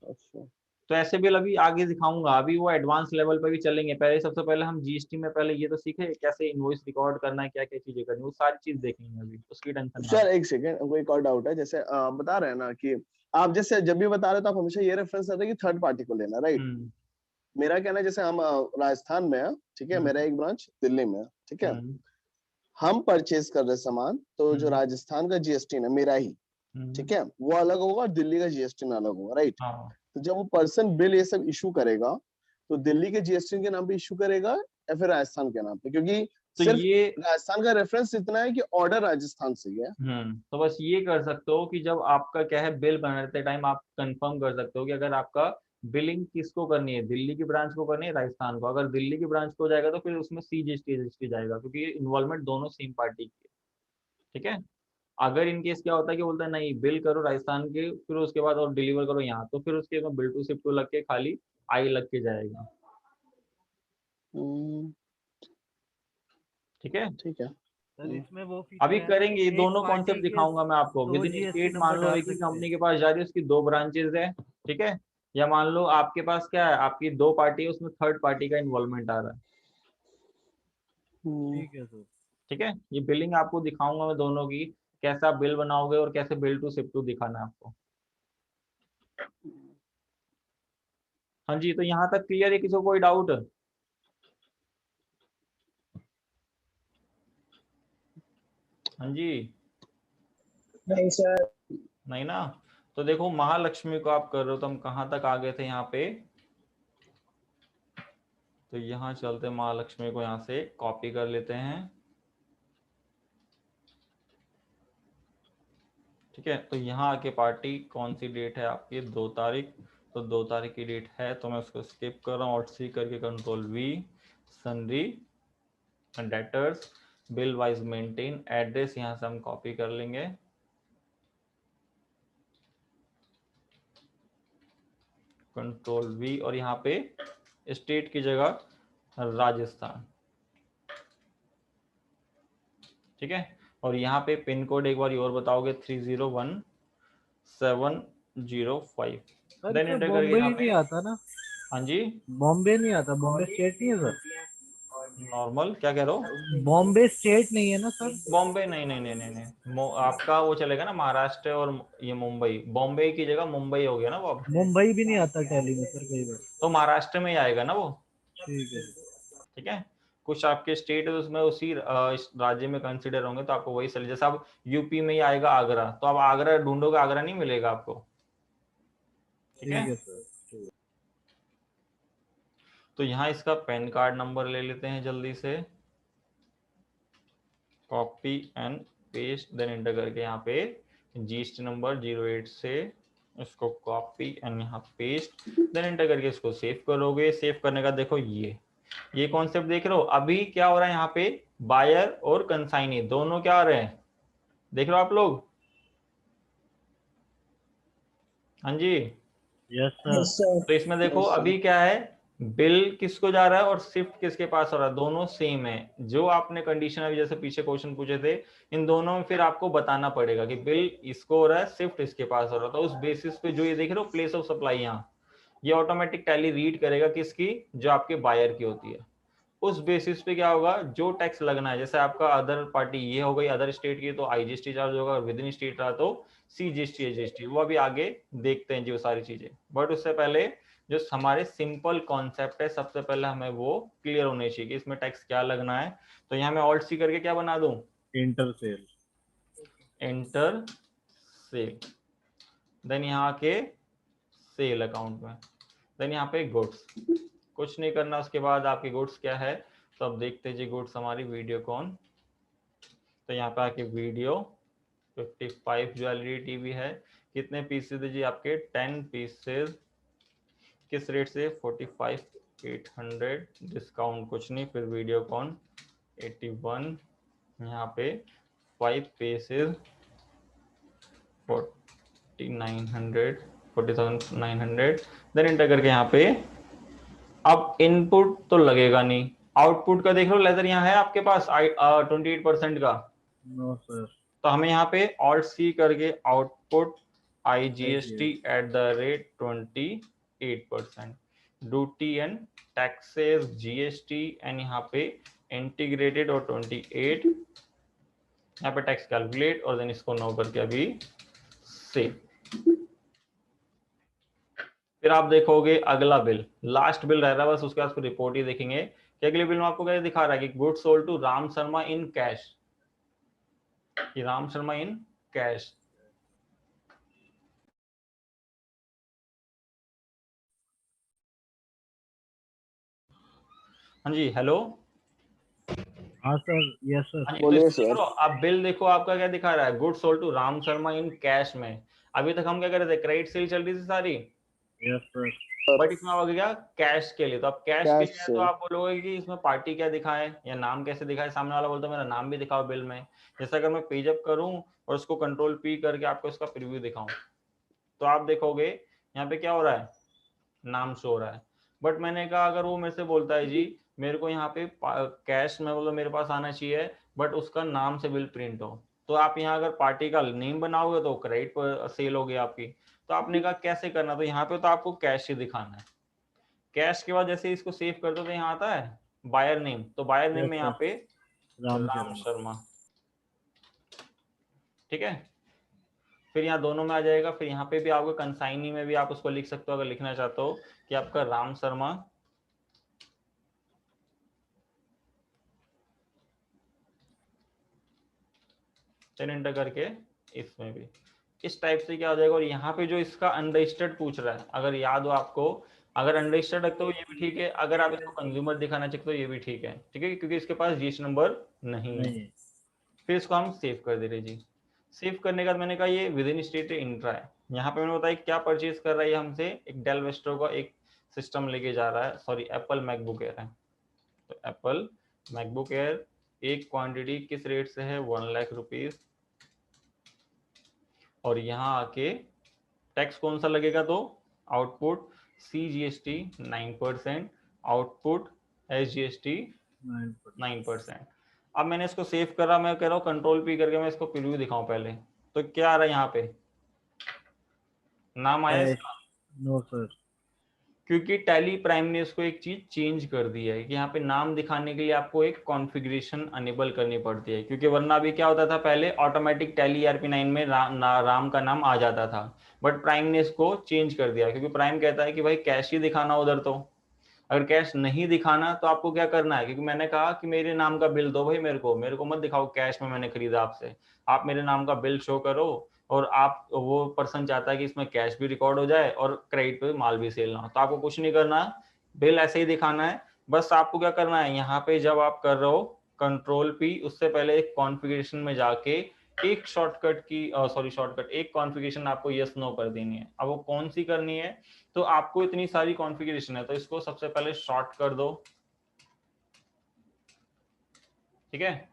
अच्छा, तो ऐसे बिल अभी आगे दिखाऊंगा, अभी वो एडवांस लेवल पे भी चलेंगे। पहले सबसे पहले हम GST में पहले ये तो सीखे कैसे इनवॉइस रिकॉर्ड करना है, क्या क्या चीजें करनी है, वो सारी चीज देखेंगे अभी, उसकी टेंशन ना। सर एक सेकंड, कोई एक और डाउट है, जैसे बता रहे हैं ना कि आप जैसे जब भी बता रहे हो तो आप हमेशा ये रेफरेंस करते हैं कि थर्ड पार्टी को लेना, राइट? मेरा कहना है जैसे हम राजस्थान में है, ठीक है, मेरा एक ब्रांच दिल्ली में है, ठीक है, हम परचेज कर रहे सामान, तो जो राजस्थान का GST ना मेरा ही, ठीक है, वो अलग होगा और दिल्ली का GST ना अलग होगा, राइट? तो जब वो पर्सन बिल ये सब इशू करेगा तो दिल्ली के GST के नाम पे इशू करेगा या फिर राजस्थान के नाम पे? क्योंकि तो सिर्फ ये राजस्थान का रेफरेंस इतना है कि ऑर्डर राजस्थान से है। तो बस ये कर सकते हो कि जब आपका क्या है बिल बनाते टाइम आप कंफर्म कर सकते हो कि अगर आपका बिलिंग किसको करनी है, दिल्ली की ब्रांच को करनी है, राजस्थान को। अगर दिल्ली की ब्रांच को जाएगा तो फिर उसमें CGST जाएगा, क्योंकि इन्वॉल्वमेंट दोनों सेम पार्टी की है, ठीक है। अगर इन केस क्या होता है कि बोलता है नहीं बिल करो राजस्थान के, फिर उसके बाद और डिलीवर करो यहाँ, तो फिर उसके में बिल टू शिप टू लग के खाली आई लग के जाएगा। ठीक है, ठीक है। सर इसमें वो अभी फीचर है ना, करेंगे ये एक दोनों पार्टी कॉन्सेप्ट के दिखाऊंगा मैं आपको। दो विद इन जीएसटी स्टेट मान नंबर लो डाल एक ही सकते कंपनी हैं। के पास जा रही है, उसकी 2 ब्रांचेस है, ठीक है, या मान लो आपके पास क्या है, आपकी 2 पार्टी है, उसमें थर्ड पार्टी का इन्वॉल्वमेंट आ रहा है। ठीक है सर। ठीक है, ये बिलिंग आपको दिखाऊंगा मैं दोनों की, कैसे आप बिल बनाओगे और कैसे बिल टू शिप टू दिखाना है आपको। हाँ जी, तो यहाँ तक क्लियर है, किसी को कोई डाउट? हाँ जी, नहीं सर। नहीं ना। तो देखो महालक्ष्मी को आप कर रहे हो, तो हम कहाँ तक आ गए थे यहाँ पे, तो यहाँ चलते महालक्ष्मी को यहाँ से कॉपी कर लेते हैं। ठीक है, तो यहाँ आके पार्टी कौन सी डेट है आपकी, 2 तारीख, तो 2 तारीख की डेट है, तो मैं उसको स्किप कर रहा हूँ, ऑल्ट सी करके control we, sundry, debtors, bill wise maintain, address यहाँ से हम कॉपी कर लेंगे, कंट्रोल वी, और यहाँ पे स्टेट की जगह राजस्थान। ठीक है, और यहाँ पे पिन कोड एक बार और बताओगे 301705, देन एंटर करके बॉम्बे यहाँ ही पे। नहीं आता ना? हाँ जी, बॉम्बे नहीं आता, बॉम्बे स्टेट नहीं है सर? नॉर्मल क्या कह रहे हो? बॉम्बे स्टेट नहीं है ना सर? बॉम्बे नहीं नहीं नहीं नहीं नहीं, आपका वो चलेगा ना महाराष्ट्र और ये मुंबई, बॉम्बे की जगह मुंबई हो गया ना वो अब। मुंबई भी नहीं आता टैली में सर कई बार। तो महाराष्ट्र में ही आएगा ना वो। ठीक है। ठीक है, कुछ आपके स्टेट है उसमें उसी इस राज्य में कंसीडर होंगे, तो आपको वही चले, जैसे अब यूपी में ही आएगा आगरा, तो आप आगरा ढूंढोगे, आगरा नहीं मिलेगा आपको। ठीक है, सर। तो यहाँ इसका पैन कार्ड नंबर ले लेते हैं जल्दी से, copy and paste, then enter करके यहाँ पे जीएसटी नंबर 08 से इसको कॉपी एंड यहाँ पेस्ट, देन एंटर करके इसको सेव करोगे। सेव करने का देखो ये कॉन्सेप्ट देख रहे हो, अभी क्या हो रहा है यहाँ पे, बायर और कंसाइनी दोनों क्या आ रहे हैं, देख रहे हो आप लोग? हाँ जी, यस यस सर। सर। तो इसमें देखो अभी क्या है, बिल किसको जा रहा है और शिफ्ट किसके पास हो रहा है, दोनों सेम है। जो आपने कंडीशन अभी जैसे पीछे क्वेश्चन पूछे थे, इन दोनों में फिर आपको बताना पड़ेगा कि बिल इसको हो रहा है, शिफ्ट इसके पास हो रहा था। उस बेसिस पे जो ये देख रहे हो प्लेस ऑफ सप्लाई, यहाँ ये ऑटोमेटिक टैली रीड करेगा किसकी, जो आपके बायर की होती है। उस बेसिस पे क्या होगा, जो टैक्स लगना है, जैसे आपका अदर पार्टी ये हो गई अदर स्टेट की, तो आईजीएसटी चार्ज होगा, विद इन स्टेट रहा तो सीजीएसटी एजीएसटी, वो अभी आगे देखते हैं जी वो सारी चीजें। बट उससे पहले जो हमारे सिंपल कॉन्सेप्ट है, सबसे पहले हमें वो क्लियर होने चाहिए कि इसमें टैक्स क्या लगना है। तो यहाँ मैं ऑल्ट सी करके क्या बना दूं, inter sale. Enter sale, then यहाँ के सेल अकाउंट में, देन यहाँ पे गुड्स, कुछ नहीं करना। उसके बाद आपकी गुड्स क्या है, तो अब देखते जी गुड्स हमारी वीडियो कौन, तो यहाँ पे आके वीडियो 55 जो एलईडी टीवी है, कितने पीसेज है जी आपके, 10 पीसेज, किस रेट से, 45,800, डिस्काउंट कुछ नहीं, फिर वीडियो कौन 81, यहाँ पे 5 पीसेज 40,900, देन एंटर करके यहाँ पे। अब इनपुट तो लगेगा नहीं, आउटपुट का देख लो, लेदर यहाँ है आपके पास 28% का, नो सर। तो हमें यहाँ पे ऑल्ट सी करके output IGST at the rate 28%, duty and taxes GST and यहाँ पे इंटीग्रेटेड और 28, यहाँ पे टैक्स कैलकुलेट, और देन इसको नो करके अभी सेव। फिर आप देखोगे अगला बिल, लास्ट बिल रह रहा है बस, उसके बाद फिर रिपोर्ट ही देखेंगे कि अगले बिल में आपको क्या दिखा रहा है कि goods sold to Ram Sharma in cash, कि राम शर्मा इन कैश। हाँ जी, हेलो। हाँ सर। Yes sir. हाँ जी, बोलिए तो सर। अब बिल देखो आपका क्या दिखा रहा है, goods sold to Ram Sharma in cash में। अभी तक हम क्या कर रहे थे, क्रेडिट सेल चल रही थी सारी, यस सर। बट इसमें आ गया कैश के लिए, तो अब कैश के कैश लिए से तो आप बोलोगे कि इसमें पार्टी क्या दिखाए या नाम कैसे दिखाए, सामने वाला बोलता है मेरा नाम भी दिखाओ बिल में। जैसे अगर मैं पेज अप करूं और उसको कंट्रोल पी करके आपको इसका प्रीव्यू दिखाऊं, तो आप देखोगे यहाँ पे क्या हो रहा है, नाम शो हो रहा है। बट मैंने कहा अगर वो मेरे से बोलता है जी मेरे को यहाँ पे कैश में मतलब मेरे पास आना चाहिए बट उसका नाम से बिल प्रिंट हो, तो आप यहाँ अगर पार्टी का नेम बनाओगे तो क्रेडिट पर सेल होगी आपकी। तो आपने कहा कैसे करना, तो यहाँ पे तो आपको कैश ही दिखाना है। कैश के बाद जैसे इसको सेव कर दो तो यहाँ आता है बायर नेम, तो बायर नेम में यहाँ पे राम शर्मा, ठीक है। फिर यहाँ दोनों में आ जाएगा, फिर यहाँ पे भी आपको कंसाइनी में भी आप उसको लिख सकते हो अगर लिखना चाहते हो कि आपका राम शर्मा देन एंटर करके इसमें भी इस टाइप से क्या हो जाएगा। और यहाँ पे जो इसका अनरजिस्टर्ड पूछ रहा है, अगर याद हो आपको, अगर अनरजिस्टर्ड रखते हो ये भी ठीक है, अगर आप इसको कंज्यूमर दिखाना चाहते हो ये भी ठीक है, ठीक है, क्योंकि इसके पास जीएसटी नंबर नहीं है। फिर इसको हम सेव कर दे रहे जी। सेव करने के बाद मैंने कहा ये विद इन स्टेट इंट्रा है। यहाँ पे मैंने बताया क्या परचेज कर रहा है हमसे, एक डेल वेस्ट्रो का एक सिस्टम लेके जा रहा है, सॉरी एप्पल मैकबुक एयर है। तो एप्पल मैकबुक एयर एक क्वांटिटी किस रेट से है 1 लाख रुपीज, और यहाँ आके टैक्स कौन सा लगेगा, तो आउटपुट CGST 9%, आउटपुट SGST 9%। अब मैंने इसको सेव करा, मैं कह रहा हूँ कंट्रोल पी करके मैं इसको प्रीव्यू दिखाऊं पहले, तो क्या आ रहा है यहाँ पे, नाम आया इसका? नो सर, क्योंकि टैली प्राइम ने इसको एक चीज चेंज कर दी है कि यहाँ पे नाम दिखाने के लिए आपको एक कॉन्फ़िगरेशन अनेबल करनी पड़ती है, क्योंकि वरना भी क्या होता था पहले ऑटोमेटिक टैली ERP9 में राम का नाम आ जाता था, बट प्राइम ने इसको चेंज कर दिया, क्योंकि प्राइम कहता है कि भाई कैश ही दिखाना उधर, तो अगर कैश नहीं दिखाना तो आपको क्या करना है, क्योंकि मैंने कहा कि मेरे नाम का बिल दो भाई, मेरे को मत दिखाओ कैश में मैंने खरीदा आपसे, आप मेरे नाम का बिल शो करो, और आप वो पर्सन चाहता है कि इसमें कैश भी रिकॉर्ड हो जाए और क्रेडिट पे माल भी सेल ना हो, तो आपको कुछ नहीं करना, बिल ऐसे ही दिखाना है। बस आपको क्या करना है, यहाँ पे जब आप कर रहे हो कंट्रोल पी, उससे पहले एक कॉन्फ़िगरेशन में जाके एक शॉर्टकट की शॉर्टकट एक कॉन्फ़िगरेशन आपको यस नो कर देनी है। अब वो कौन सी करनी है, तो आपको इतनी सारी कॉन्फ़िगरेशन है, तो इसको सबसे पहले शॉर्ट कर दो, ठीक है।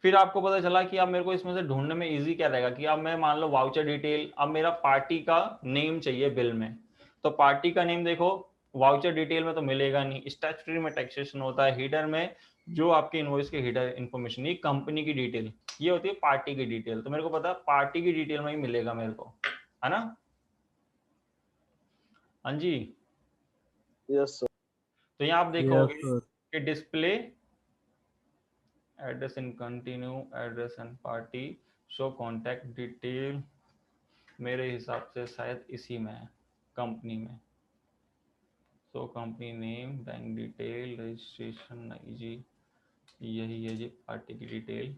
फिर आपको पता चला कि अब मेरे को इसमें से ढूंढने में इजी क्या रहेगा, कि अब मैं मान लो वाउचर डिटेल, अब मेरा पार्टी का नेम चाहिए बिल में, तो पार्टी का नेम देखो वाउचर डिटेल में तो मिलेगा नहीं, स्टैट्यूटरी में टैक्सेशन होता है, हीडर में जो आपके इनवॉइस के हीडर इन्फॉर्मेशन, ये कंपनी की डिटेल, ये होती है पार्टी की डिटेल, तो मेरे को पता है पार्टी की डिटेल में ही मिलेगा मेरे को, है ना। हाँ जी, यस सर। तो यहाँ आप देखोगे कि display address in continue address and party show contact detail, मेरे हिसाब से शायद इसी में है कंपनी में, so company name bank detail registration नहीं जी, यही है जी पार्टी की detail,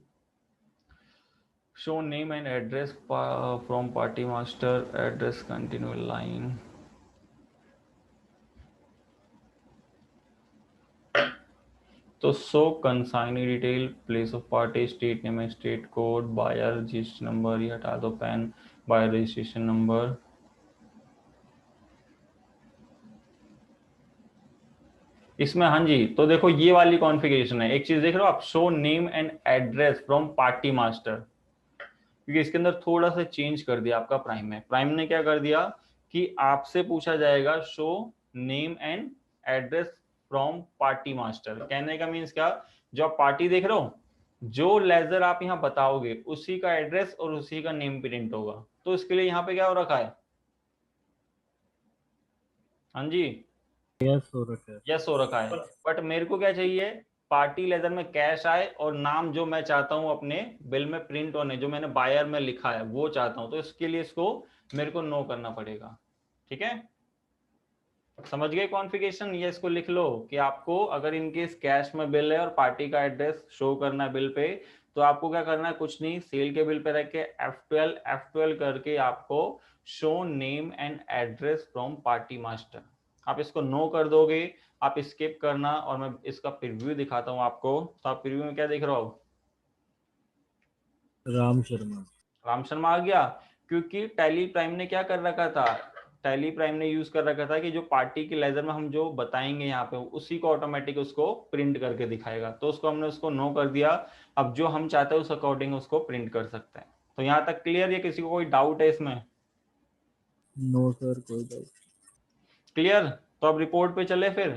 show name and address from party master address continue line, तो so consignee detail place of party state name state code buyer registration number, ये हटा दो पैन बायर रजिस्ट्रेशन नंबर, इसमें हाँ जी, तो देखो ये वाली कॉन्फ़िगरेशन है, एक चीज देख रहे हो आप, show name and address from party master, क्योंकि इसके अंदर थोड़ा सा चेंज कर दिया आपका प्राइम में, प्राइम ने क्या कर दिया कि आपसे पूछा जाएगा show name and address from party master, कहने का मीन्स क्या, जो आप पार्टी देख रहे हो जो लेजर आप यहाँ बताओगे उसी का एड्रेस और उसी का नेम प्रिंट होगा, तो इसके लिए यहाँ पे क्या हो रखा है, हाँ जी यस हो रखा है, यस हो रखा है, बट मेरे को क्या चाहिए, पार्टी लेजर में कैश आए और नाम जो मैं चाहता हूं अपने बिल में प्रिंट होने, जो मैंने बायर में लिखा है वो चाहता हूं, तो इसके लिए इसको मेरे को नो करना पड़ेगा, ठीक है। समझ गए कॉन्फ़िगरेशन, ये इसको लिख लो कि आपको अगर इनकेस कैश में बिल है और पार्टी का एड्रेस शो करना है बिल पे, तो आपको क्या करना है, कुछ नहीं, सेल के बिल पे रख के F12 करके आपको show name and address from party master, आप इसको नो कर दोगे, आप स्किप करना, और मैं इसका प्रीव्यू दिखाता हूं आपको, तो आप प्रीव्यू में क्या देख रहे हो, राम शर्मा आ गया, क्योंकि टैली प्राइम ने क्या कर रखा था, टैली प्राइम ने यूज कर रखा था कि जो पार्टी के लेजर में हम जो बताएंगे यहाँ पे उसी को ऑटोमेटिक उसको प्रिंट करके दिखाएगा, तो उसको हमने उसको नो कर दिया। अब जो हम चाहते हैं उस अकॉर्डिंग उसको प्रिंट कर सकते हैं। तो यहाँ तक क्लियर? या किसी को कोई डाउट है इसमें? नो सर, कोई डाउट। क्लियर? तो अब रिपोर्ट पे चले फिर,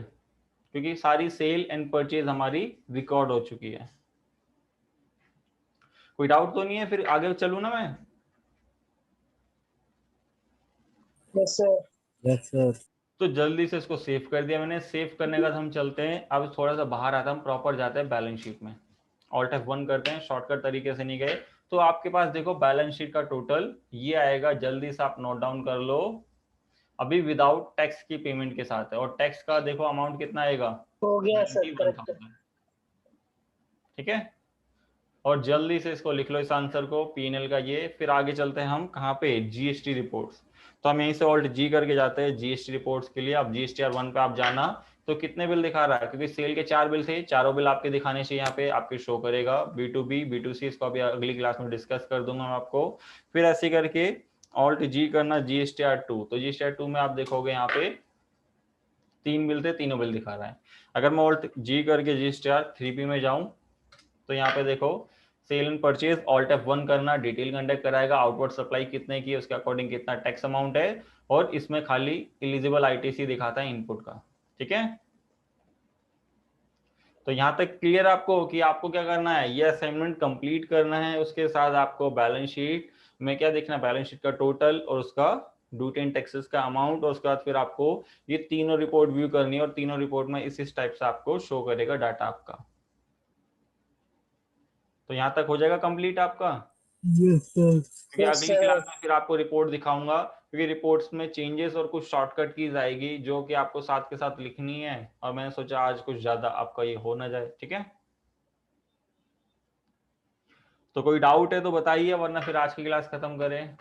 क्योंकि सारी सेल एंड परचेज हमारी रिकॉर्ड हो चुकी है। कोई डाउट तो नहीं है? फिर आगे चलूं ना मैं? Yes sir. Yes sir. तो जल्दी से इसको सेव कर दिया मैंने। सेव करने के बाद हम चलते हैं, अब थोड़ा सा बाहर आता हम प्रॉपर जाते हैं बैलेंस शीट में। ऑल्ट F1 करते हैं, शॉर्टकट तरीके से नहीं गए तो आपके पास देखो बैलेंस शीट का टोटल ये आएगा। जल्दी से आप नोट डाउन कर लो। अभी विदाउट टैक्स की पेमेंट के साथ है, और टैक्स का देखो अमाउंट कितना आएगा, हो गया सर, 91,000। ठीक है, और जल्दी से इसको लिख लो इस आंसर को, पीएनएल का ये। फिर आगे चलते हैं हम कहाँ पे, जीएसटी रिपोर्ट्स। तो हम यहीं से ऑल्ट जी करके जाते हैं जीएसटी रिपोर्ट्स के लिए। अब जीएसटीआर 1 पे आप जाना, तो कितने बिल दिखा रहा है, क्योंकि सेल के 4 बिल थे, चारों बिल आपके दिखाने चाहिए यहाँ पे, आपके शो करेगा। B2B B2C इसको अभी अगली क्लास में डिस्कस कर दूंगा मैं आपको। फिर ऐसे करके ऑल्ट जी करना जीएसटीआर 2। तो जीएसटीआर 2 में आप देखोगे यहाँ पे 3 बिल थे, तीनों बिल दिखा रहा है। अगर मैं ऑल्ट जी करके जीएसटीआर 3P में जाऊं तो यहाँ पे देखो cell and purchase, alt F1 करना, डिटेल कंडक्ट कराएगा, आउटवर्ड सप्लाई कितने की उसके अकॉर्डिंग कितना टैक्स अमाउंट है, और इसमें खाली एलिजिबल आईटीसी दिखाता है इनपुट का। ठीक है, तो यहाँ तक क्लियर आपको कि आपको क्या करना है, ये असाइनमेंट कंप्लीट करना है। उसके साथ आपको बैलेंस शीट में क्या देखना है, बैलेंस शीट का टोटल और उसका ड्यूटी एंड टैक्सेस का अमाउंट, और उसके बाद फिर आपको ये तीनों रिपोर्ट व्यू करनी है, और तीनों रिपोर्ट में इस टाइप से आपको शो करेगा डाटा आपका। तो यहाँ तक हो जाएगा कंप्लीट आपका। Yes sir. क्योंकि अगली क्लास में फिर आपको रिपोर्ट दिखाऊंगा, क्योंकि रिपोर्ट्स में चेंजेस और कुछ शॉर्टकट कीज आएगी जो कि आपको साथ के साथ लिखनी है, और मैंने सोचा आज कुछ ज्यादा आपका ये हो ना जाए। ठीक है, तो कोई डाउट है तो बताइए, वरना फिर आज की क्लास खत्म करें।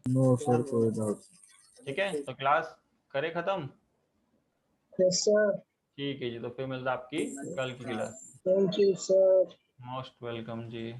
नो सर, कोई डाउट। ठीक है, तो क्लास करें खत्म। Yes sir. ठीक है जी, तो फिर मिलता है आपकी कल की class. Thank you sir. Most welcome ji.